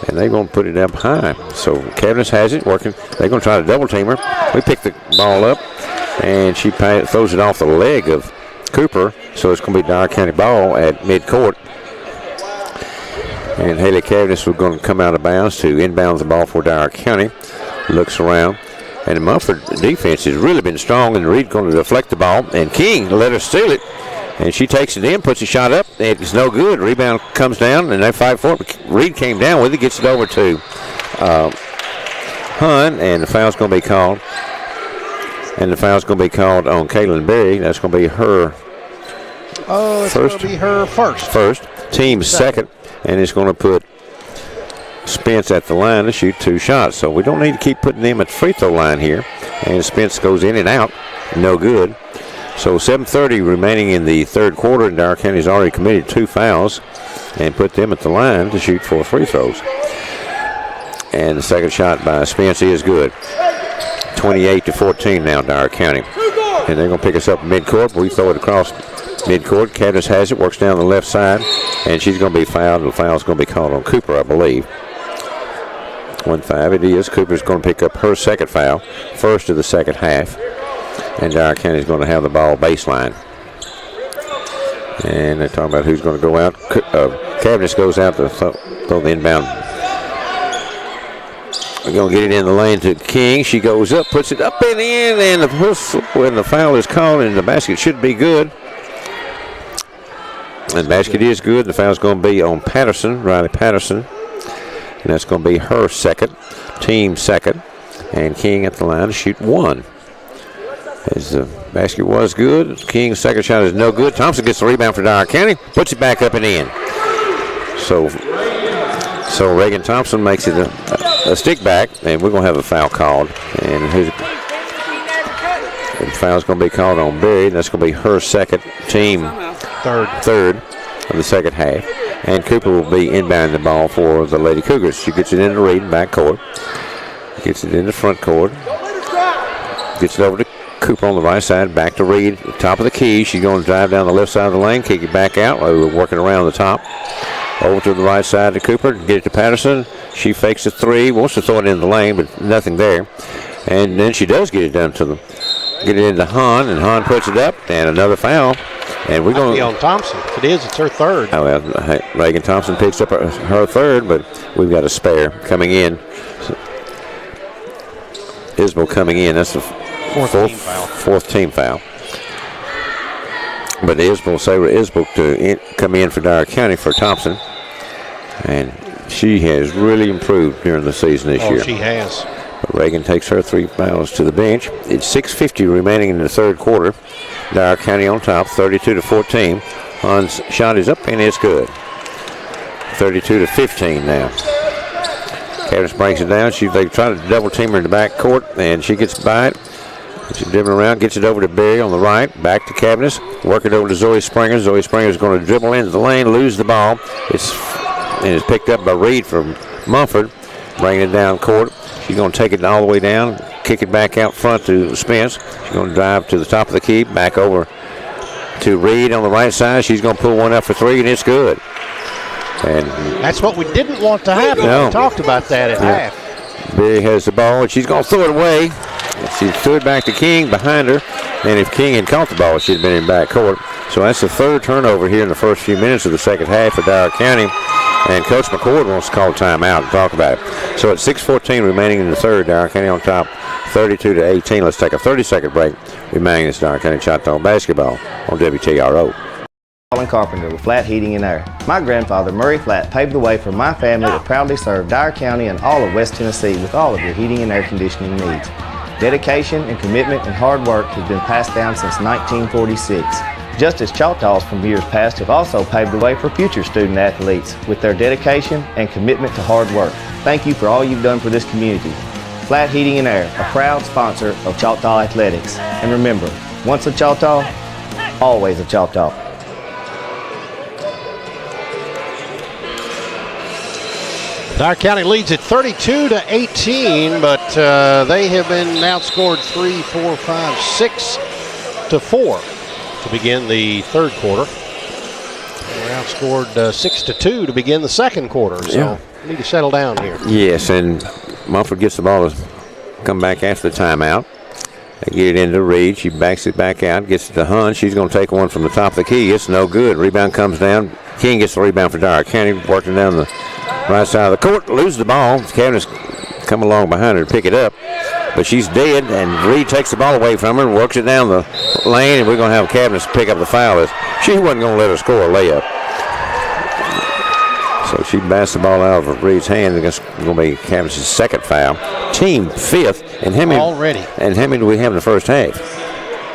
and they're going to put it up high. So Cavness has it working. They're going to try to double team her. We pick the ball up, and she throws it off the leg of Cooper. So it's going to be Dyer County ball at midcourt. And Haley Cavness was going to come out of bounds to inbound the ball for Dyer County. Looks around. And the Munford defense has really been strong, and Reed going to deflect the ball. And King let her steal it. And she takes it in, puts a shot up. It's no good. Rebound comes down, and they fight for it. But Reed came down with it, gets it over to Hun, and the foul's going to be called. And the foul's going to be called on Kaylin Berry. That's going to be her it's first. Going to be her first. First. Team second. And it's going to put Spence at the line to shoot 2 shots. So we don't need to keep putting them at the free throw line here. And Spence goes in and out. No good. So 7:30 remaining in the third quarter, and Dyer County's already committed 2 fouls and put them at the line to shoot 4 free throws. And the second shot by Spence is good. 28-14 now, Dyer County. And they're going to pick us up midcourt. We throw it across midcourt. Cavness has it, works down the left side, and she's going to be fouled. And the foul's going to be called on Cooper, I believe. 1-5 it is. Cooper's going to pick up her second foul, first of the second half. And Dyer County's going to have the ball baseline. And they're talking about who's going to go out. Cavness goes out to throw the inbound. We're going to get it in the lane to King. She goes up, puts it up and in, and the whistle when the foul is called, and the basket should be good. And the basket is good. The foul's going to be on Patterson, Riley Patterson. And that's going to be her second, team second. And King at the line to shoot 1. As the basket was good, King's second shot is no good. Thompson gets the rebound for Dyer County, puts it back up and in. So Reagan Thompson makes it a stick back, and we're going to have a foul called. And the foul's going to be called on Berry. That's going to be her second, team third of the second half. And Cooper will be inbounding the ball for the Lady Cougars. She gets it into Reed, back court. Gets it in the front court. Gets it over to Cooper on the right side, back to Reed, top of the key. She's going to drive down the left side of the lane, kick it back out. We're working around the top. Over to the right side to Cooper, get it to Patterson. She fakes a 3, wants to throw it in the lane, but nothing there. And then she does get it get it into Hahn, and Hahn puts it up, and another foul. And we're going to be on Thompson. If it is, it's her third. Oh, well, Reagan Thompson picks up her third, but we've got a spare coming in. Isbell coming in. That's the fourth team foul. But Sarah Isbell to come in for Dyer County for Thompson. And she has really improved during the season this year. She has. But Reagan takes her 3 fouls to the bench. It's 6:50 remaining in the third quarter. Dyer County on top, 32-14. Hahn's shot is up, and it's good. 32-15 now. Cavness brings it down. They try to double team her in the back court, and she gets by it. She's dribbling around, gets it over to Berry on the right, back to Cavness, work it over to Zoe Springer. Zoe Springer is going to dribble into the lane, lose the ball. It's picked up by Reed from Munford, bringing it down court. She's going to take it all the way down, kick it back out front to Spence. She's going to drive to the top of the key, back over to Reed on the right side. She's going to pull one up for three, and it's good. And that's what we didn't want to happen. No. We talked about that at half. Berry has the ball, and she's going to throw it away. She threw it back to King behind her, and if King had caught the ball, she'd been in back court. So that's the third turnover here in the first few minutes of the second half for Dyer County. And Coach McCord wants to call a timeout and talk about it. So at 6:14 remaining in the third, Dyer County on top 32-18. Let's take a 30-second break. Remaining is Dyer County Choctaw basketball on WTRO. Carpenter with Flat Heating and Air. My grandfather, Murray Flat, paved the way for my family to proudly serve Dyer County and all of West Tennessee with all of your heating and air conditioning needs. Dedication and commitment and hard work has been passed down since 1946. Just as Choctaws from years past have also paved the way for future student athletes with their dedication and commitment to hard work. Thank you for all you've done for this community. Flat Heating and Air, a proud sponsor of Choctaw Athletics. And remember, once a Choctaw, always a Choctaw. Dyer County leads at 32-18, but they have been outscored 3, 4, 5, 6 to 4 to begin the third quarter. We're outscored 6 to 2 to begin the second quarter, so we need to settle down here. Yes, and Munford gets the ball to come back after the timeout. They get it into Reed. She backs it back out, gets it to Hunt. She's going to take one from the top of the key. It's no good. Rebound comes down. King gets the rebound for Dyer County, working down the right side of the court, loses the ball. Cabinet's come along behind her to pick it up, but she's dead, and Reed takes the ball away from her and works it down the lane, and we're going to have Cabinets pick up the foul. She wasn't going to let her score a layup. So she bats the ball out of Reed's hand. It's going to be Cabinets' second foul. Team fifth. And how many, already. And how many do we have in the first half?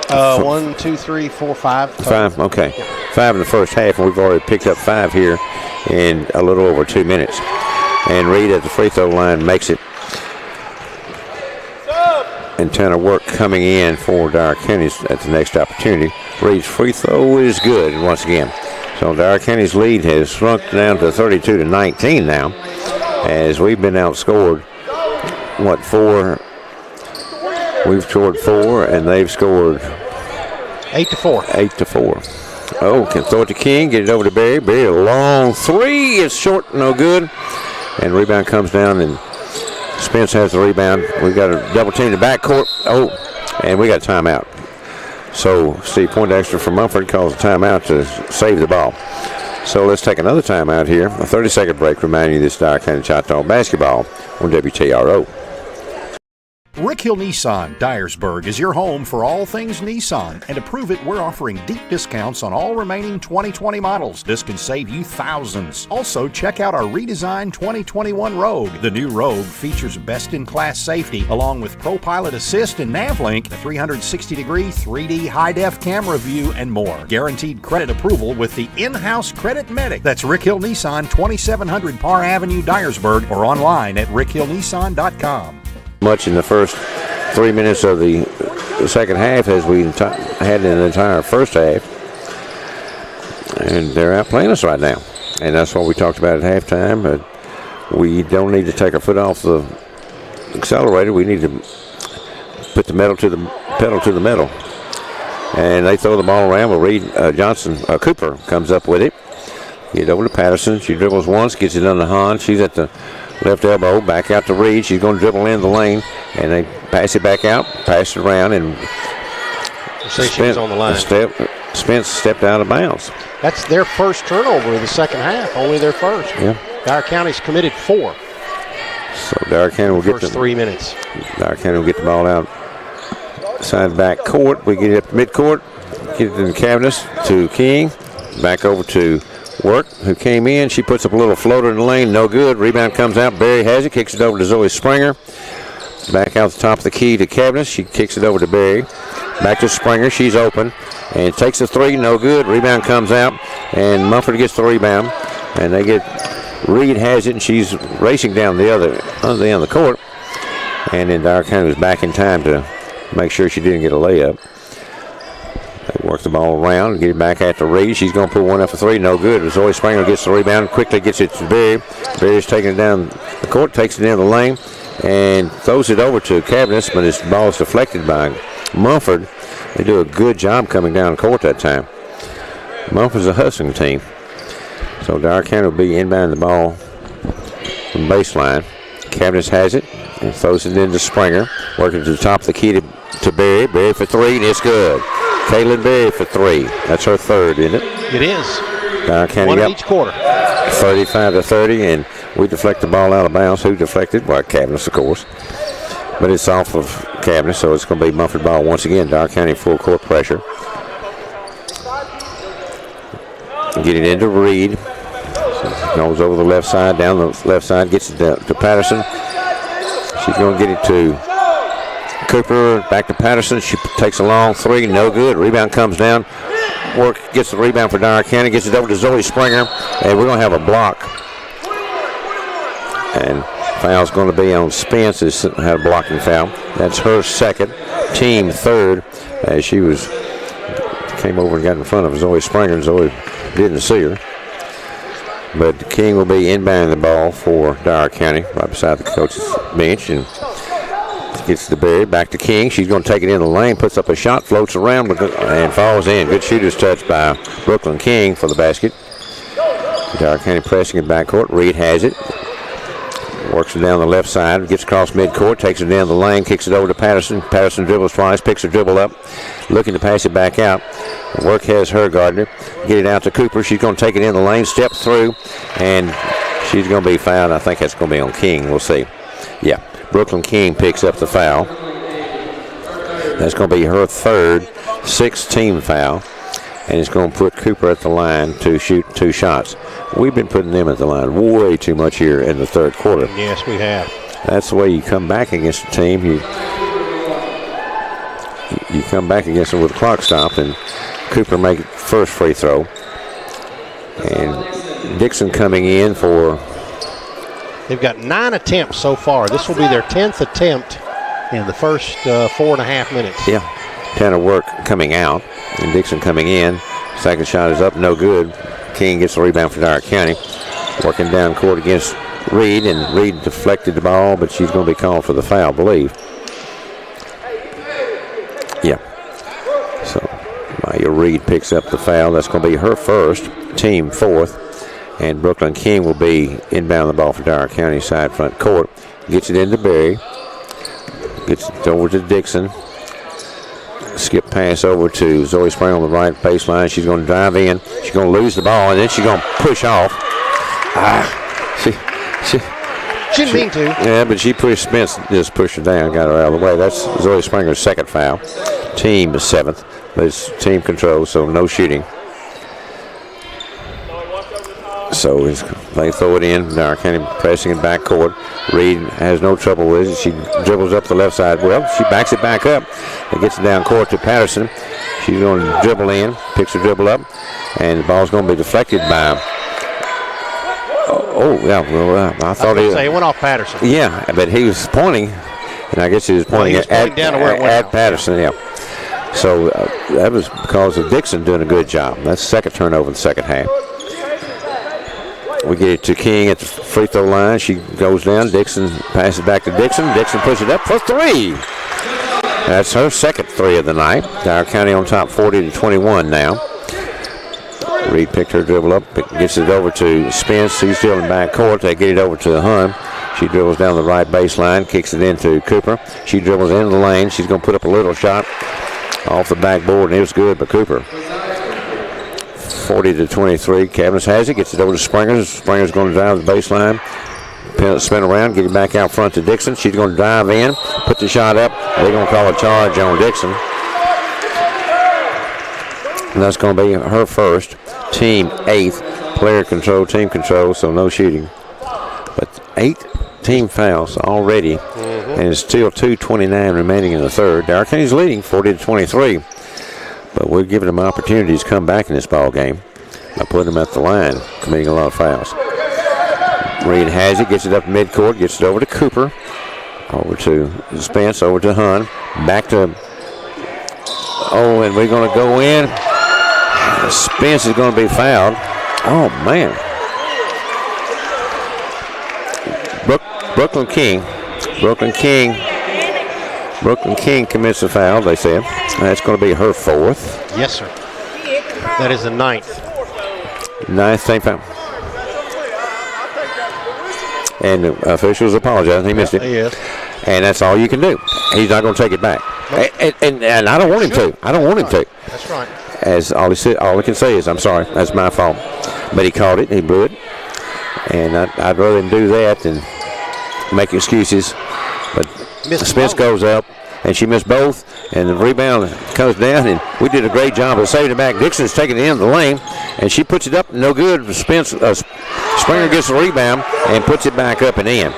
1, 2, 3, 4, 5. 5, okay. 5 in the first half, and we've already picked up 5 here in a little over 2 minutes. And Reed at the free throw line makes it. And ton of work coming in for Dyer County at the next opportunity. Reed's free throw is good once again. So Dyer County's lead has shrunk down to 32-19 now, as we've been outscored, 4? We've scored 4, and they've scored 8 to 4. 8 to 4. Oh, can throw it to King, get it over to Berry. Berry, a long three. It's short, no good. And rebound comes down, and Spence has the rebound. We've got a double team in the backcourt. Oh, and we got a timeout. So Steve Poindexter from Munford calls a timeout to save the ball. So let's take another timeout here. A 30-second break reminding you this Dyer County Choctaw basketball on WTRO. Rick Hill Nissan, Dyersburg is your home for all things Nissan, and to prove it, we're offering deep discounts on all remaining 2020 models. This can save you thousands. Also, check out our redesigned 2021 Rogue. The new Rogue features best-in-class safety, along with ProPilot Assist and NavLink, a 360-degree 3D high-def camera view, and more. Guaranteed credit approval with the in-house Credit Medic. That's Rick Hill Nissan, 2700 Parr Avenue, Dyersburg, or online at rickhillnissan.com. Much in the first 3 minutes of the second half as we had in the entire first half. And they're outplaying us right now. And that's what we talked about at halftime. But we don't need to take our foot off the accelerator. We need to put the pedal to the metal. And they throw the ball around. Well, Reed Cooper comes up with it. Get over to Patterson. She dribbles once, gets it under Hahn. She's at the left elbow, back out to Reed. She's going to dribble in the lane, and they pass it back out, pass it around, and Spence on the line. Spence stepped out of bounds. That's their first turnover of the second half, only their first. Yeah. Dyer County's committed 4. So Dyer County will get the 3 minutes. Dyer County will get the ball out side back court. We get it up midcourt, get it in the cabinets to King, back over to Work, who came in. She puts up a little floater in the lane, no good. Rebound comes out. Berry has it, kicks it over to Zoe Springer. Back out the top of the key to Cabinets. She kicks it over to Berry. Back to Springer. She's open and takes a three, no good. Rebound comes out, and Munford gets the rebound. And they get Reed has it, and she's racing down the other end of the court. And then Dyer County was back in time to make sure she didn't get a layup. They work the ball around and get it back at the Reed. She's going to put one up for three. No good. Zoe Springer gets the rebound, quickly gets it to Berry. Berry's taking it down the court, takes it down the lane, and throws it over to Cavness, but his ball is deflected by Munford. They do a good job coming down court that time. Munford's a hustling team. So Dyer County will be inbounding the ball from baseline. Cavness has it and throws it into Springer. Working to the top of the key to Berry. Berry for three, and it's good. Kaylin Berry for three. That's her third, isn't it? It is. Dyer County one in each quarter. 35-30, and we deflect the ball out of bounds. Who deflected? Well, Cavness, of course. But it's off of Cavness, so it's going to be Munford ball once again. Dyer County full court pressure. Get it into Reed. Goes over the left side, down the left side, gets it to Patterson. She's going to get it to Cooper, back to Patterson. She takes a long three, no good. Rebound comes down. Work gets the rebound for Dyer County, gets it over to Zoe Springer, and we're going to have a block. And foul's going to be on Spence, who's had a blocking foul. That's her second, team third, as she came over and got in front of Zoe Springer, and Zoe didn't see her. But King will be inbounding the ball for Dyer County, right beside the coach's bench, and gets the Berry, back to King. She's going to take it in the lane, puts up a shot, floats around, and falls in. Good shooter's touch by Brooklyn King for the basket. Dyer County pressing it backcourt. Reed has it. Works it down the left side, gets across midcourt, takes it down the lane, kicks it over to Patterson. Patterson dribbles twice, picks her dribble up, looking to pass it back out. Work has her Gardner. Get it out to Cooper. She's going to take it in the lane, step through, and she's going to be fouled. I think that's going to be on King. We'll see. Yeah, Brooklyn King picks up the foul. That's going to be her third, sixth team foul, and it's going to put Cooper at the line to shoot two shots. We've been putting them at the line way too much here in the third quarter. Yes, we have. That's the way you come back against a team. You come back against them with a clock stop, and Cooper make it first free throw. And Dixon coming in for... They've got 9 attempts so far. This will be their 10th attempt in the first 4.5 minutes. Yeah, 10 of work coming out, and Dixon coming in. Second shot is up, no good. King gets the rebound for Dyer County. Working down court against Reed, and Reed deflected the ball, but she's going to be called for the foul, I believe. Yeah. So Maya Reed picks up the foul. That's going to be her first, team fourth. And Brooklyn King will be inbound the ball for Dyer County side front court. Gets it into Berry. Gets it over to Dixon. Skip pass over to Zoe Springer on the right baseline. She's going to drive in. She's going to lose the ball, and then she's going to push off. She didn't mean to. Yeah, but she pushed Spence, just pushed her down, got her out of the way. That's Zoe Springer's second foul. Team is seventh, but it's team control, so no shooting. So they throw it in. Dyer County pressing it back court. Reed has no trouble with it. She dribbles up the left side. Well, she backs it back up and gets it down court to Patterson. She's going to dribble in, picks her dribble up, and the ball's going to be deflected by. I thought he went off Patterson. Yeah, but he was pointing, and I guess he was pointing, down to where it went at Patterson. Yeah. So that was because of Dixon doing a good job. That's the second turnover in the second half. We get it to King at the free throw line. She goes down. Dixon passes back to Dixon. Dixon pushes it up for three. That's her second three of the night. Dyer County on top 40-21 now. Reed picked her dribble up, gets it over to Spence. He's still in back court. They get it over to Hun. She dribbles down the right baseline, kicks it into Cooper. She dribbles into the lane. She's going to put up a little shot off the backboard, and it was good by Cooper. 40-23. Cavness has it, gets it over to Springer. Springer's going to drive the baseline, spin around, get it back out front to Dixon. She's going to drive in, put the shot up. They're going to call a charge on Dixon. And that's going to be her first, team eighth, player control, team control, so no shooting. But 8 team fouls already, and it's still 2:29 remaining in the third. Dyer County's leading 40-23. But we're giving them opportunities to come back in this ball game by putting them at the line, committing a lot of fouls. Reed has it, gets it up midcourt, gets it over to Cooper, over to Spence, over to Hun, back to, and we're going to go in. Spence is going to be fouled. Oh, man. Brooklyn King Brooklyn King commits a foul, they said. That's going to be her 4th. Yes, sir. That is the 9th. 9th team foul. And the officials apologize. He missed it. Yes. And that's all you can do. He's not going to take it back. Nope. And I don't want him to. I don't want him to. That's right. As all he can say is, I'm sorry, that's my fault. But he caught it, he blew it. And I'd rather him do that than make excuses. But Spence goes up, and she missed both. And the rebound comes down, and we did a great job of saving it back. Dixon's taking it into the lane, and she puts it up, no good. Springer gets the rebound and puts it back up and in.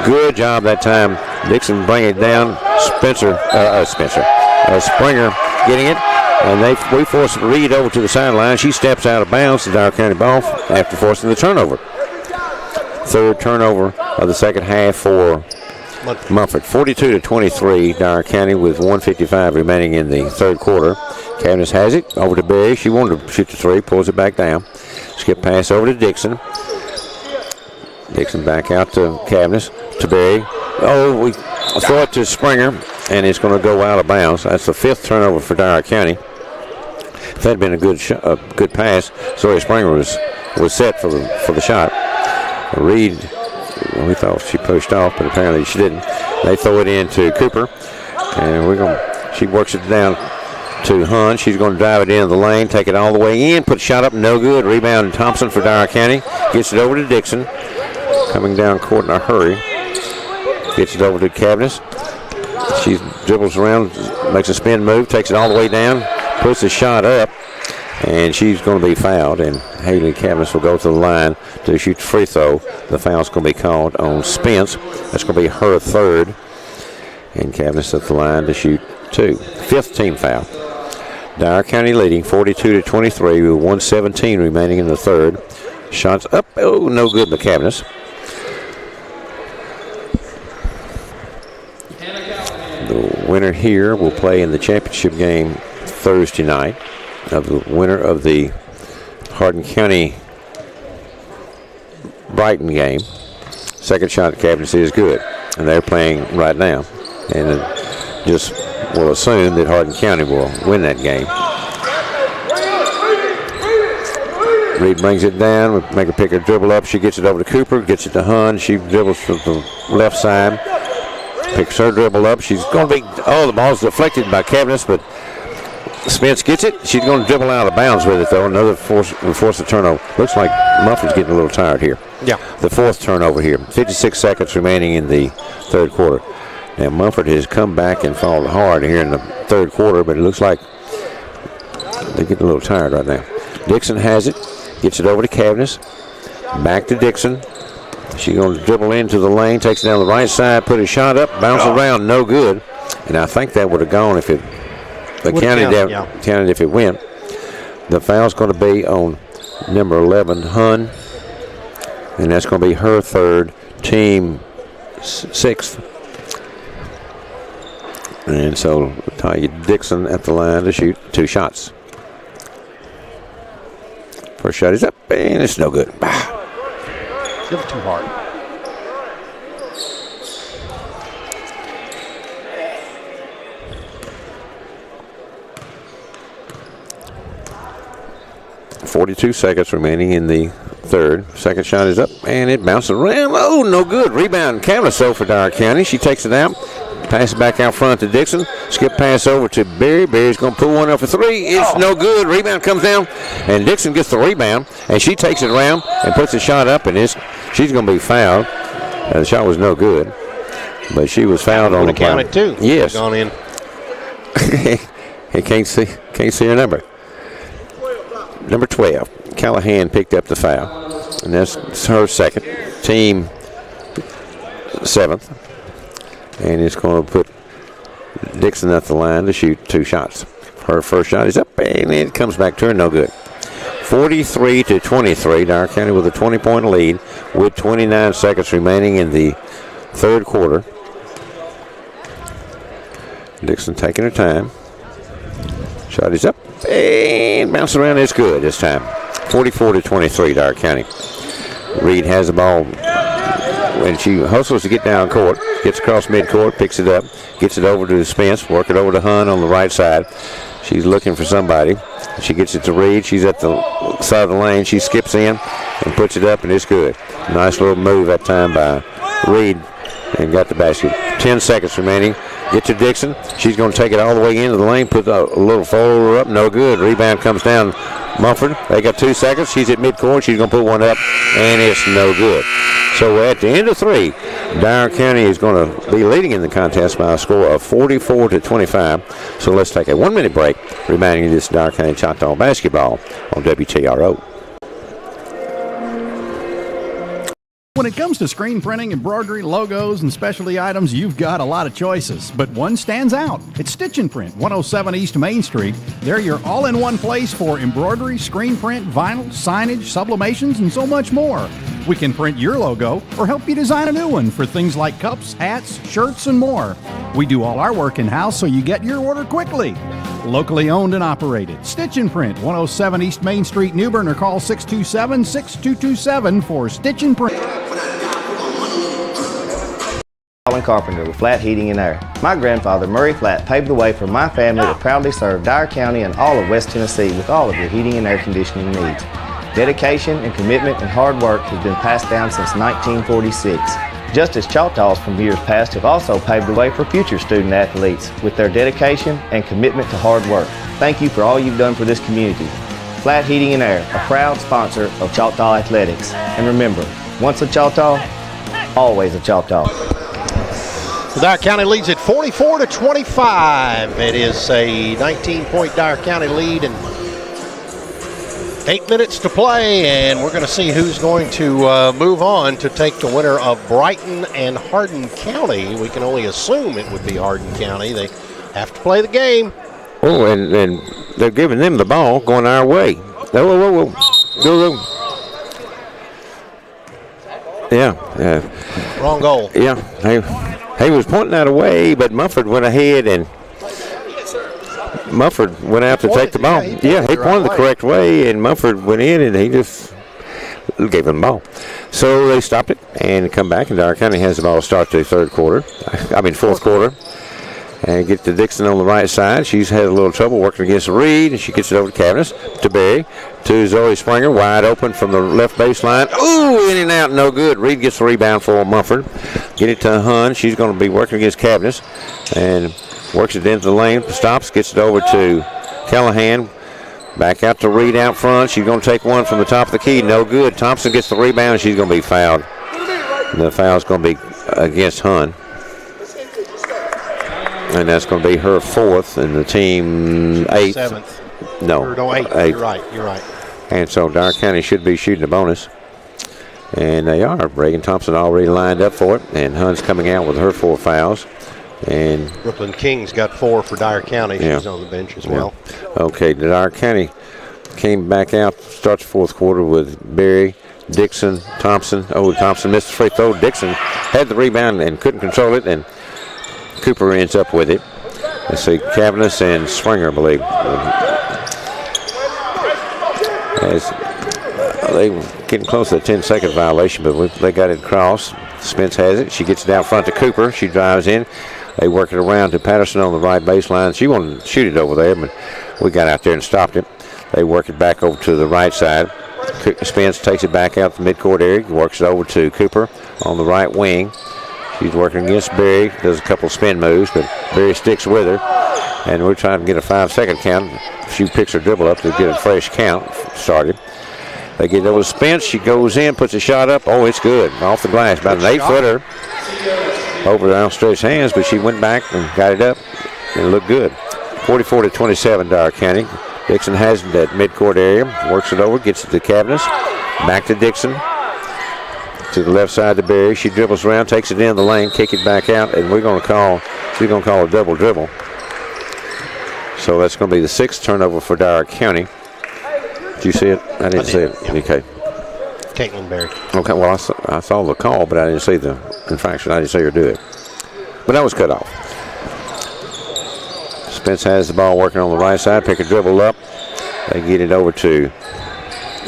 Good job that time. Dixon bring it down. Springer getting it, and we force Reed over to the sideline. She steps out of bounds to Dyer County ball after forcing the turnover. 3rd turnover of the second half for Munford. 42-23, Dyer County with 1:55 remaining in the 3rd quarter. Cavness has it over to Berry. She wanted to shoot the 3, pulls it back down. Skip pass over to Dixon. Dixon back out to Cavness, to Berry. We throw it to Springer, and it's going to go out of bounds. That's the 5th turnover for Dyer County. If that had been a good pass, Zoe Springer was set for the shot. Reed, we thought she pushed off, but apparently she didn't. They throw it in to Cooper, and she works it down to Hun. She's going to drive it into the lane, take it all the way in, put a shot up, no good. Rebound Thompson for Dyer County. Gets it over to Dixon. Coming down court in a hurry. Gets it over to Cavness. She dribbles around, makes a spin move, takes it all the way down, puts the shot up, and she's going to be fouled. And Haley Cavness will go to the line to shoot the free throw. The foul's going to be called on Spence. That's going to be her 3rd. And Cavness at the line to shoot 2. 5th team foul. Dyer County leading 42-23 with 1:17 remaining in the 3rd. Shots up. Oh, no good by Cavness. The winner here will play in the championship game Thursday night. The winner of the Hardin County Brighton game. Second shot at Cavness is good. And they're playing right now. And just will assume that Hardin County will win that game. Reed brings it down, make her pick a dribble up. She gets it over to Cooper, gets it to Hun. She dribbles to the left side, picks her dribble up. She's going to be, the ball's deflected by Cavness, but Spence gets it. She's going to dribble out of bounds with it, though. Another force a turnover. Looks like Munford's getting a little tired here. Yeah. The 4th turnover here. 56 seconds remaining in the 3rd quarter. Now, Munford has come back and fought hard here in the 3rd quarter, but it looks like they're getting a little tired right now. Dixon has it. Gets it over to Cavness. Back to Dixon. She's going to dribble into the lane, takes it down the right side, put a shot up, bounce around, no good. And I think that would have gone if it counted if it went. The foul's going to be on number 11, Hun. And that's going to be her 3rd, team 6th. And so Dixon at the line to shoot 2 shots. First shot is up, and it's no good. Give it too hard. .42 seconds remaining in the 3rd. Second shot is up, and it bounces around. Oh, no good. Rebound, Cavness for Dyer County. She takes it out. Pass it back out front to Dixon. Skip pass over to Berry. Berry's going to pull one up for 3. It's no good. Rebound comes down, and Dixon gets the rebound, and she takes it around and puts the shot up, and she's going to be fouled. The shot was no good, but she was fouled on the count. Counted 2. Yes. Gone in. He can't see her number. Number 12. Callahan picked up the foul, and that's her 2nd. Team 7th. And it's going to put Dixon at the line to shoot 2 shots. Her first shot is up, and it comes back to her, no good. 43-23, Dyer County with a 20-point lead with 29 seconds remaining in the 3rd quarter. Dixon taking her time. Shot is up, and bounces around, it's good this time. 44-23, Dyer County. Reed has the ball when she hustles to get down court, gets across midcourt, picks it up, gets it over to Spence, work it over to Hunt on the right side. She's looking for somebody. She gets it to Reed. She's at the side of the lane. She skips in and puts it up, and it's good. Nice little move that time by Reed and got the basket. 10 seconds remaining. Get to Dixon. She's going to take it all the way into the lane, put a little folder up, no good. Rebound comes down Munford. They got 2 seconds. She's at midcourt. She's going to put one up, and it's no good. So at the end of 3, Dyer County is going to be leading in the contest by a score of 44-25. So let's take a 1-minute break, reminding you this Dyer County Choctaw basketball on WTRO. When it comes to screen printing, embroidery, logos, and specialty items, you've got a lot of choices, but one stands out. It's Stitch & Print, 107 East Main Street. They're your all-in-one place for embroidery, screen print, vinyl, signage, sublimations, and so much more. We can print your logo or help you design a new one for things like cups, hats, shirts, and more. We do all our work in-house so you get your order quickly. Locally owned and operated. Stitch & Print, 107 East Main Street, New Bern, or call 627-6227 for Stitch & Print. Carpenter with Flat Heating and Air. My grandfather, Murray Flat, paved the way for my family to proudly serve Dyer County and all of West Tennessee with all of your heating and air conditioning needs. Dedication and commitment and hard work has been passed down since 1946. Just as Choctaws from years past have also paved the way for future student athletes with their dedication and commitment to hard work. Thank you for all you've done for this community. Flat Heating and Air, a proud sponsor of Choctaw Athletics. And remember, once a Choctaw, always a Choctaw. Dyer County leads at 44-25. It is a 19-point Dyer County lead and 8 minutes to play, and we're going to see who's going to move on to take the winner of Brighton and Hardin County. We can only assume it would be Hardin County. They have to play the game. Oh, and they're giving them the ball going our way. Whoa. Go. Yeah. Wrong goal. Yeah. He was pointing that away, but Munford went ahead and Munford went out to take the ball. Yeah, he pointed the correct way, and Munford went in, and he just gave him the ball. So they stopped it and come back, and Dyer County has the ball to start the fourth quarter. And get to Dixon on the right side. She's had a little trouble working against Reed, and she gets it over to Cavness, to Berry, to Zoe Springer, wide open from the left baseline. Ooh, in and out, no good. Reed gets the rebound for Munford. Get it to Hun. She's going to be working against Cavness, and works it into the lane, stops, gets it over to Callahan. Back out to Reed out front. She's going to take one from the top of the key. No good. Thompson gets the rebound, and she's going to be fouled. And the foul's going to be against Hun. And that's going to be her fourth, and the team eighth. Seventh. No, eighth. You're right. And so Dyer County should be shooting a bonus. And they are. Reagan Thompson already lined up for it, and Hun's coming out with her 4 fouls. And Brooklyn King's got 4 for Dyer County. She's on the bench as well. Okay, Dyer County came back out, starts the fourth quarter with Berry, Dixon, Thompson. Oh, Thompson missed the free throw. Dixon had the rebound and couldn't control it, and Cooper ends up with it. Let's see, Cavness and Springer, I believe. As they were getting close to the 10-second violation, but they got it across. Spence has it. She gets it out front to Cooper. She drives in. They work it around to Patterson on the right baseline. She wanted to shoot it over there, but we got out there and stopped it. They work it back over to the right side. Spence takes it back out the midcourt area, works it over to Cooper on the right wing. She's working against Berry, does a couple of spin moves, but Berry sticks with her. And we're trying to get a 5-second count. She picks her dribble up to get a fresh count started. They get over to Spence. She goes in, puts a shot up. Oh, it's good. Off the glass. About an 8-footer. Over the outstretched hands, but she went back and got it up. And it looked good. 44-27, Dyer County. Dixon has it at midcourt area. Works it over, gets it to Cavness. Back to Dixon. To the left side to Berry. She dribbles around, takes it in the lane, kick it back out, and she's going to call a double dribble. So that's going to be the 6th turnover for Dyer County. Did you see it? I didn't see it. Yeah. Okay. Caitlin Berry. Okay, well, I saw the call, but I didn't see the infraction. I didn't see her do it. But that was cut off. Spence has the ball working on the right side. Pick a dribble up. They get it over to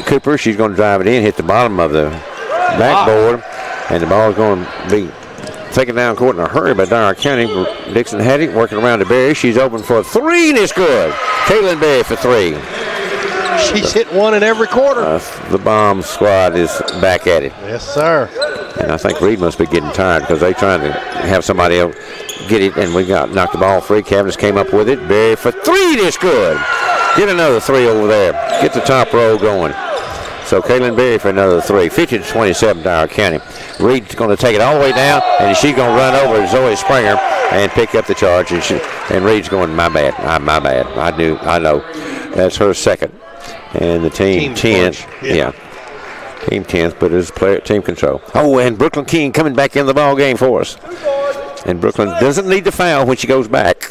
Cooper. She's going to drive it in, hit the bottom of the backboard. And the ball is going to be taken down court in a hurry by Dyer County. Dixon had it, working around to Berry. She's open for a 3, and it's good. Caitlin Berry for 3. She's hit one in every quarter. The bomb squad is back at it. Yes, sir. And I think Reed must be getting tired because they're trying to have somebody else get it, and we knocked the ball free. Cavendish came up with it. Berry for 3, it's good. Get another 3 over there. Get the top row going. So Caitlin Berry for another 3. 50-27 Dyer County. Reed's going to take it all the way down, and she's going to run over Zoe Springer and pick up the charge. And Reed's going, my bad. My bad. I know. That's her second. And the team 10th. Yeah. Team 10th, but it's team control. Oh, and Brooklyn King coming back in the ball game for us. And Brooklyn doesn't need to foul when she goes back.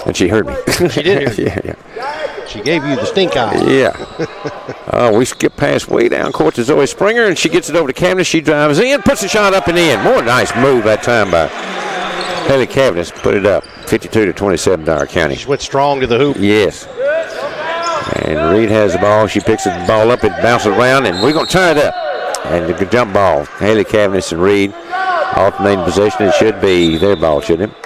And she heard me. She did hear you. Yeah. She gave you the stink eye. Yeah. We skip past way down court to Zoe Springer, and she gets it over to Cavendish. She drives in, puts the shot up and in. More nice move that time by Haley Cavendish. Put it up. 52-27 Dyer County. She went strong to the hoop. Yes. And Reed has the ball. She picks the ball up. It bounces around, and we're going to tie it up. And the jump ball. Haley Cavendish and Reed alternating possession. It should be their ball, shouldn't it?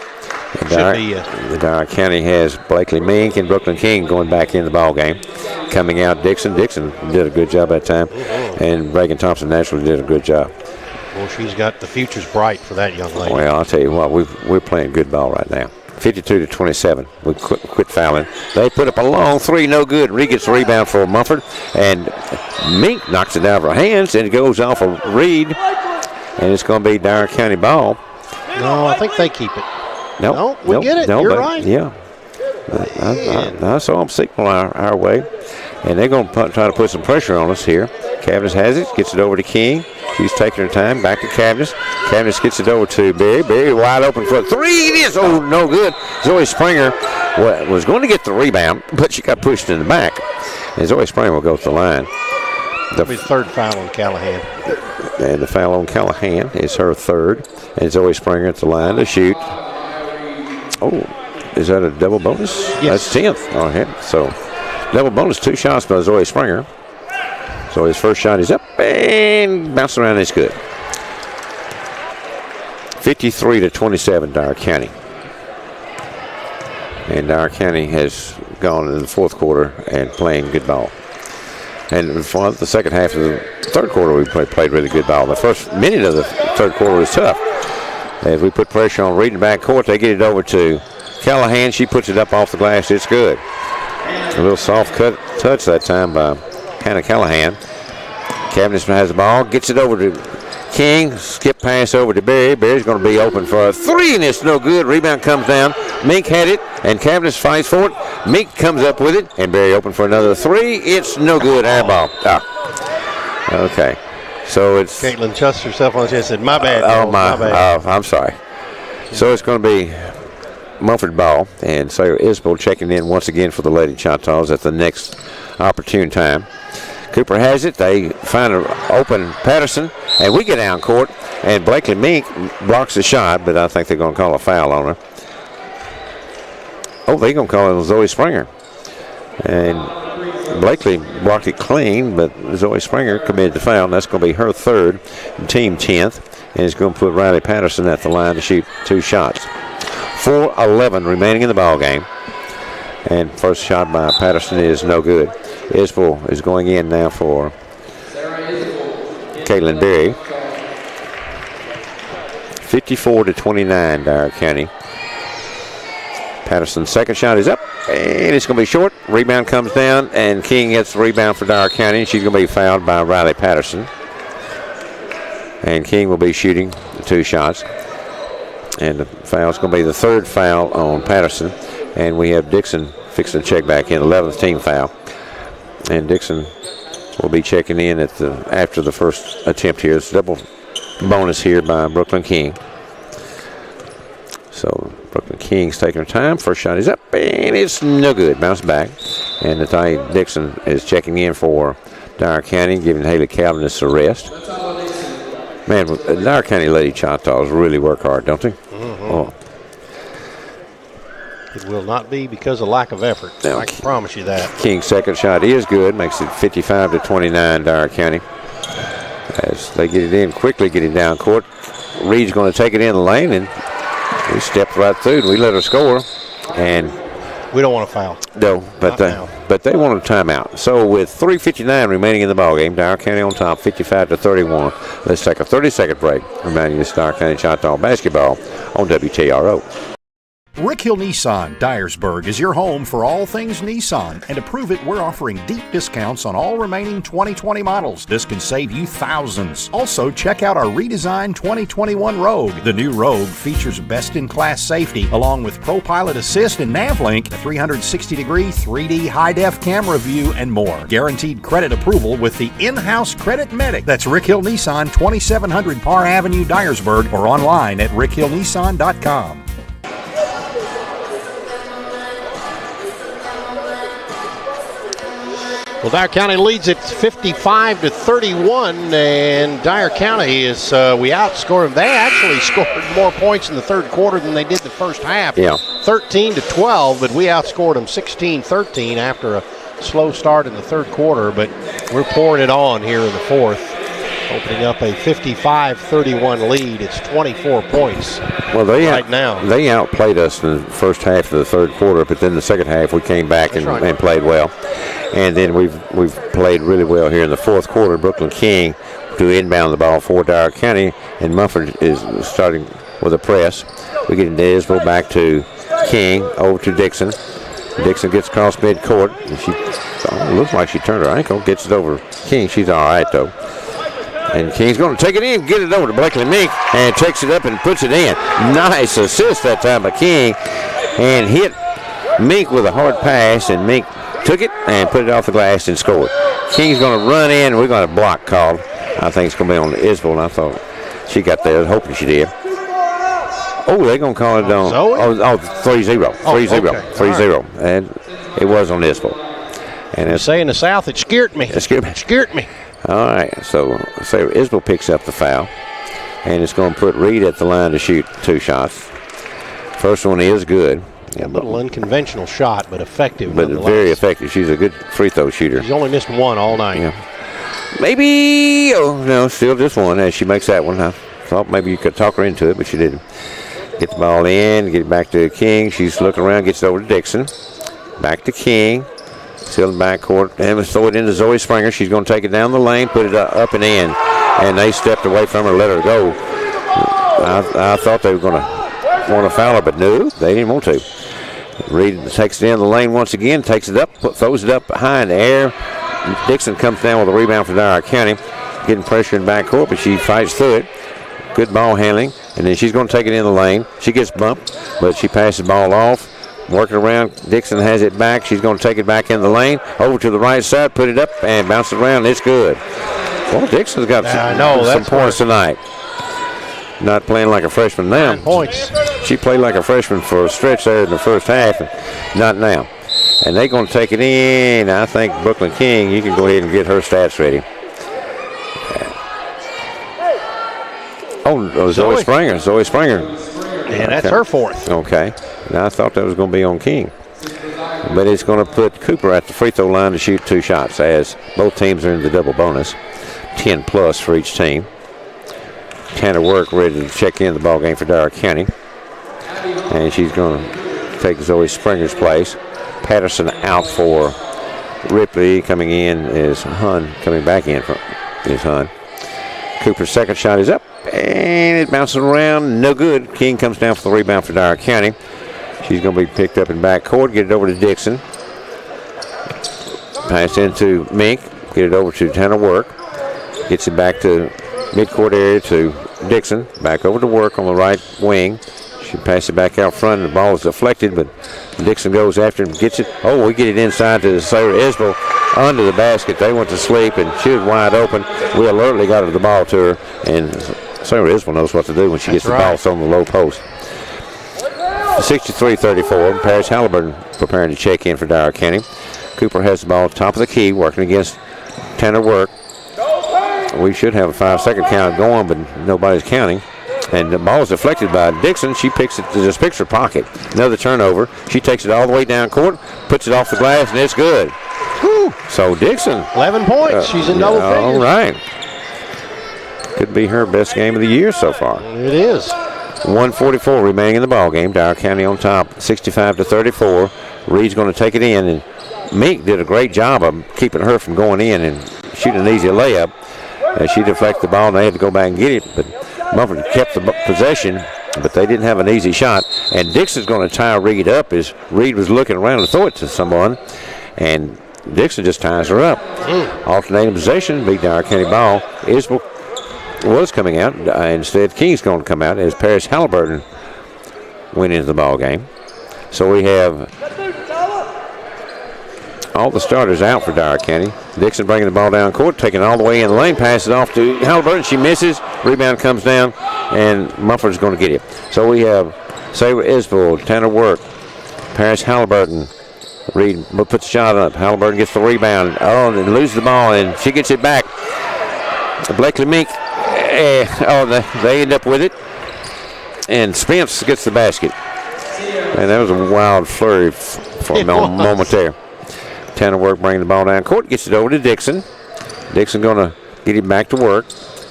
The Dyer County has Blakely Mink and Brooklyn King going back in the ball game. Coming out, Dixon. Dixon did a good job that time. And Reagan Thompson naturally did a good job. Well, she's got the future's bright for that young lady. Well, I'll tell you what, we're playing good ball right now. 52-27. We quit fouling. They put up a long 3, no good. Reed gets the rebound for Munford, and Mink knocks it out of her hands, and it goes off of Reed, and it's going to be Dyer County ball. No, I think they keep it. Nope. We get it. You're right. Yeah. I saw them signal our way, and they're going to try to put some pressure on us here. Cavendish has it, gets it over to King. She's taking her time. Back to Cavendish. Cavendish gets it over to Berry. Berry wide open for a 3. It is. Oh, no good. Zoe Springer was going to get the rebound, but she got pushed in the back. And Zoe Springer will go to the line. The third foul on Callahan. And the foul on Callahan is her third. And Zoe Springer at the line to shoot. Oh, is that a double bonus? Yes. That's 10th. Oh, yeah. So double bonus, 2 shots by Zoe Springer. So his first shot is up and bounces around. It's good. 53-27 Dyer County. And Dyer County has gone in the fourth quarter and playing good ball. And for the second half of the third quarter, we played really good ball. The first minute of the third quarter was tough. As we put pressure on Reed in the back court, they get it over to Callahan. She puts it up off the glass. It's good. A little soft touch that time by Hannah Callahan. Cavendish has the ball, gets it over to King. Skip pass over to Berry. Berry's going to be open for a 3, and it's no good. Rebound comes down. Mink had it, and Cavendish fights for it. Mink comes up with it, and Berry open for another 3. It's no good. Air ball. Okay. So it's Caitlin chusts herself on the chest and said, my bad. My bad. I'm sorry. So it's going to be Munford ball, and Sarah Isbell checking in once again for the Lady Choctaws at the next opportune time. Cooper has it. They find an open Patterson, and we get down court, and Blakely Mink blocks the shot, but I think they're going to call a foul on her. Oh, they're going to call it on Zoe Springer. And Blakely blocked it clean, but Zoe Springer committed the foul, and that's going to be her third, team 10th, and it's going to put Riley Patterson at the line to shoot 2 shots. 4:11 remaining in the ball game. And first shot by Patterson is no good. Isbell is going in now for Caitlin Berry. 54-29 Dyer County. Patterson's second shot is up, and it's going to be short. Rebound comes down, and King gets the rebound for Dyer County. She's going to be fouled by Riley Patterson. And King will be shooting the 2 shots. And the foul is going to be the third foul on Patterson. And we have Dixon fixing to check back in, 11th team foul. And Dixon will be checking in after the first attempt here. It's a double bonus here by Brooklyn King. So Brooklyn King's taking her time. First shot is up, and it's no good. Bounce back. And Natalia Dixon is checking in for Dyer County, giving Haley Cavendish a rest. Man, Dyer County Lady Choctaws really work hard, don't they? Mm-hmm. Oh. It will not be because of lack of effort. No. I can promise you that. King's second shot is good. Makes it 55-29 Dyer County. As they get it in quickly, get it down court. Reed's going to take it in the lane, and we stepped right through, and we let her score. And we don't want to foul. No, but they want a timeout. So with 3:59 remaining in the ballgame, Dyer County on top, 55-31. Let's take a 30-second break. Reminding you, this Dyer County Choctaw basketball on WTRO. Rick Hill Nissan, Dyersburg, is your home for all things Nissan, and to prove it, we're offering deep discounts on all remaining 2020 models. This can save you thousands. Also, check out our redesigned 2021 Rogue. The new Rogue features best-in-class safety, along with ProPilot Assist and NavLink, a 360-degree 3D high-def camera view, and more. Guaranteed credit approval with the in-house Credit Medic. That's Rick Hill Nissan, 2700 Parr Avenue, Dyersburg, or online at rickhillnissan.com. Well, Dyer County leads it 55-31, and Dyer County is, we outscored them. They actually scored more points in the third quarter than they did the first half. Yeah. 13-12, but we outscored them 16-13 after a slow start in the third quarter, but we're pouring it on here in the fourth, opening up a 55-31 lead. It's 24 points now. They outplayed us in the first half of the third quarter, but then the second half we came back and played well. And then we've played really well here in the fourth quarter. Brooklyn King to inbound the ball for Dyer County, and Munford is starting with a press. We get into Isbell, back to King, over to Dixon. Dixon gets across midcourt, and she looks like she turned her ankle, gets it over King. She's all right, though. And King's going to take it in, get it over to Blakely Mink, and takes it up and puts it in. Nice assist that time by King, and hit Mink with a hard pass, and Mink took it and put it off the glass and scored. King's going to run in. We're going to block called. I think it's going to be on Isbell, and I thought she got there, hoping she did. Oh, they're going to call it on. 3-0. 3-0. And it was on Isbell. And it's saying in the South, it scared me. It scared me. All right, so Isbell picks up the foul, and it's going to put Reed at the line to shoot 2 shots. First one is good. A little unconventional shot, but effective. But very effective. She's a good free throw shooter. She's only missed one all night. Yeah. Maybe, still just one as she makes that one. I thought maybe you could talk her into it, but she didn't. Get the ball in, get it back to King. She's looking around, gets it over to Dixon. Back to King. Still in the backcourt. And we throw it into Zoe Springer. She's going to take it down the lane, put it up and in. And they stepped away from her, let her go. I thought they were going to want to foul her, but no, they didn't want to. Reed takes it in the lane once again, takes it up, throws it up high in the air. Dixon comes down with a rebound for Dyer County, getting pressure in backcourt, but she fights through it. Good ball handling, and then she's going to take it in the lane. She gets bumped, but she passes the ball off. Working around, Dixon has it back. She's going to take it back in the lane, over to the right side, put it up, and bounce it around. It's good. Well, Dixon's got some points tonight. Not playing like a freshman now. 9 points. She played like a freshman for a stretch there in the first half, and not now. And they're going to take it in. I think Brooklyn King, you can go ahead and get her stats ready. Zoe Springer. Zoe Springer. And that's her fourth. Okay. And I thought that was going to be on King. But it's going to put Cooper at the free throw line to shoot 2 shots as both teams are in the double bonus. 10 plus for each team. Tanner Work ready to check in the ball game for Dyer County. And she's going to take Zoe Springer's place. Patterson out for Ripley. Coming in is Hun. Coming back in is Hun. Cooper's second shot is up. And it bounces around. No good. King comes down for the rebound for Dyer County. She's going to be picked up in backcourt. Get it over to Dixon. Pass into Mink. Get it over to Tanner Work. Gets it back to midcourt area to Dixon. Back over to Work on the right wing. She passes it back out front. The ball is deflected, but Dixon goes after him, gets it. Oh, we get it inside to Sarah Isbell under the basket. They went to sleep, and she was wide open. We alertly got the ball to her, and Sarah Isbell knows what to do when she gets the ball on the low post. 63-34. Paris Halliburton preparing to check in for Dyer County. Cooper has the ball top of the key, working against Tanner Work. We should have a 5-second count going, but nobody's counting. And the ball is deflected by Dixon. She picks it, just picks her pocket. Another turnover. She takes it all the way down court, puts it off the glass, and it's good. Whew. So Dixon. 11 points. She's in double figures. All right. Could be her best game of the year so far. It is. 1:44 remaining in the ball game. Dyer County on top, 65-34. Reed's going to take it in, and Meek did a great job of keeping her from going in and shooting an easy layup. She deflected the ball, and they had to go back and get it. But Munford kept the possession, but they didn't have an easy shot. And Dixon's going to tie Reed up as Reed was looking around to throw it to someone, and Dixon just ties her up. Alternating possession, big Dyer County ball. Isbell was coming out. Instead, King's going to come out as Paris Halliburton went into the ball game. So we have all the starters out for Dyer County. Dixon bringing the ball down court, taking it all the way in the lane, passes off to Halliburton. She misses. Rebound comes down, and Munford's going to get it. So we have Sarah Isbell, Tanner Work, Paris Halliburton. Reed puts a shot up. Halliburton gets the rebound. Oh, and loses the ball, and she gets it back. Blakely Meek. They end up with it. And Spence gets the basket. And that was a wild flurry for a moment there. Tanner Work bringing the ball down court. Gets it over to Dixon. Dixon going to get it back to Work.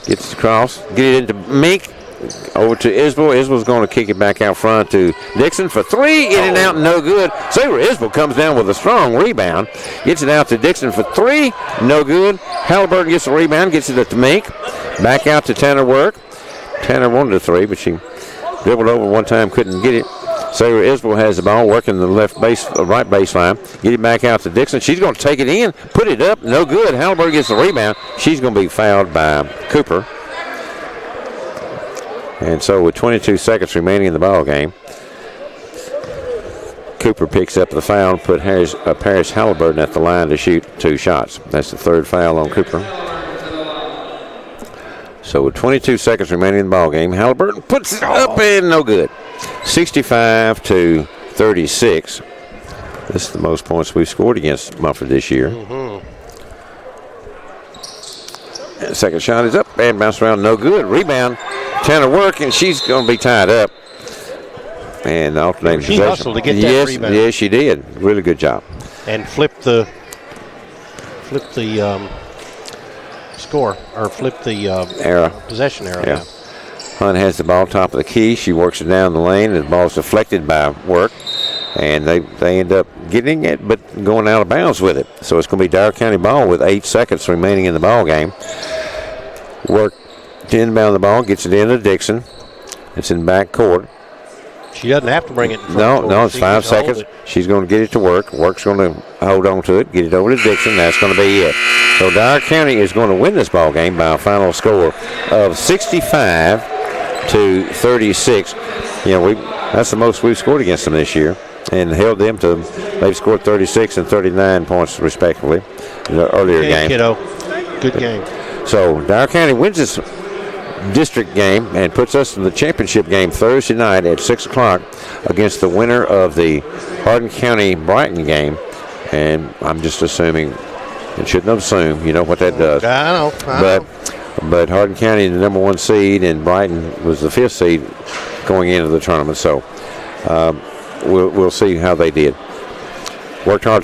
Gets it across. Get it into Meek. Over to Isbell. Isbell's going to kick it back out front to Dixon for three. In and out, no good. Sarah Isbell comes down with a strong rebound. Gets it out to Dixon for three. No good. Halliburton gets the rebound. Gets it to Meek. Back out to Tanner Work. Tanner wanted a three, but she dribbled over one time, couldn't get it. Sarah Isbell has the ball, working the right baseline. Get it back out to Dixon. She's going to take it in, put it up, no good. Halliburton gets the rebound. She's going to be fouled by Cooper. And so with 22 seconds remaining in the ball game, Cooper picks up the foul and put Paris Halliburton at the line to shoot 2 shots. That's the 3rd foul on Cooper. So with 22 seconds remaining in the ball game, Halliburton puts it up and no good. 65-36. This is the most points we've scored against Munford this year. And second shot is up and bounced around, no good. Rebound, Tanner Work, and she's going to be tied up. And alternating possession. She hustled to get that rebound. Yes, she did. Really good job. And flipped the score, or flip the possession arrow. Yeah. Hunt has the ball top of the key. She works it down the lane. The ball's deflected by Work, and they end up getting it, but going out of bounds with it. So it's going to be Dyer County ball with 8 seconds remaining in the ball game. Work to inbound the ball, gets it into Dixon. It's in back court. She doesn't have to bring it in front. No, it's 5 seconds. She's going to get it to Work. Work's going to hold on to it, get it over to Dixon. That's going to be it. So Dyer County is going to win this ball game by a final score of 65-36. You know, that's the most we've scored against them this year, and held them to. They've scored 36 and 39 points respectively in the earlier game. Kiddo. Good game. So Dyer County wins this district game and puts us in the championship game Thursday night at 6 o'clock against the winner of the Hardin County Brighton game. And I'm just assuming, and shouldn't assume, you know what that does. I know. But Hardin County, the number 1 seed, and Brighton was the 5th seed going into the tournament. So we'll see how they did. Worked hard.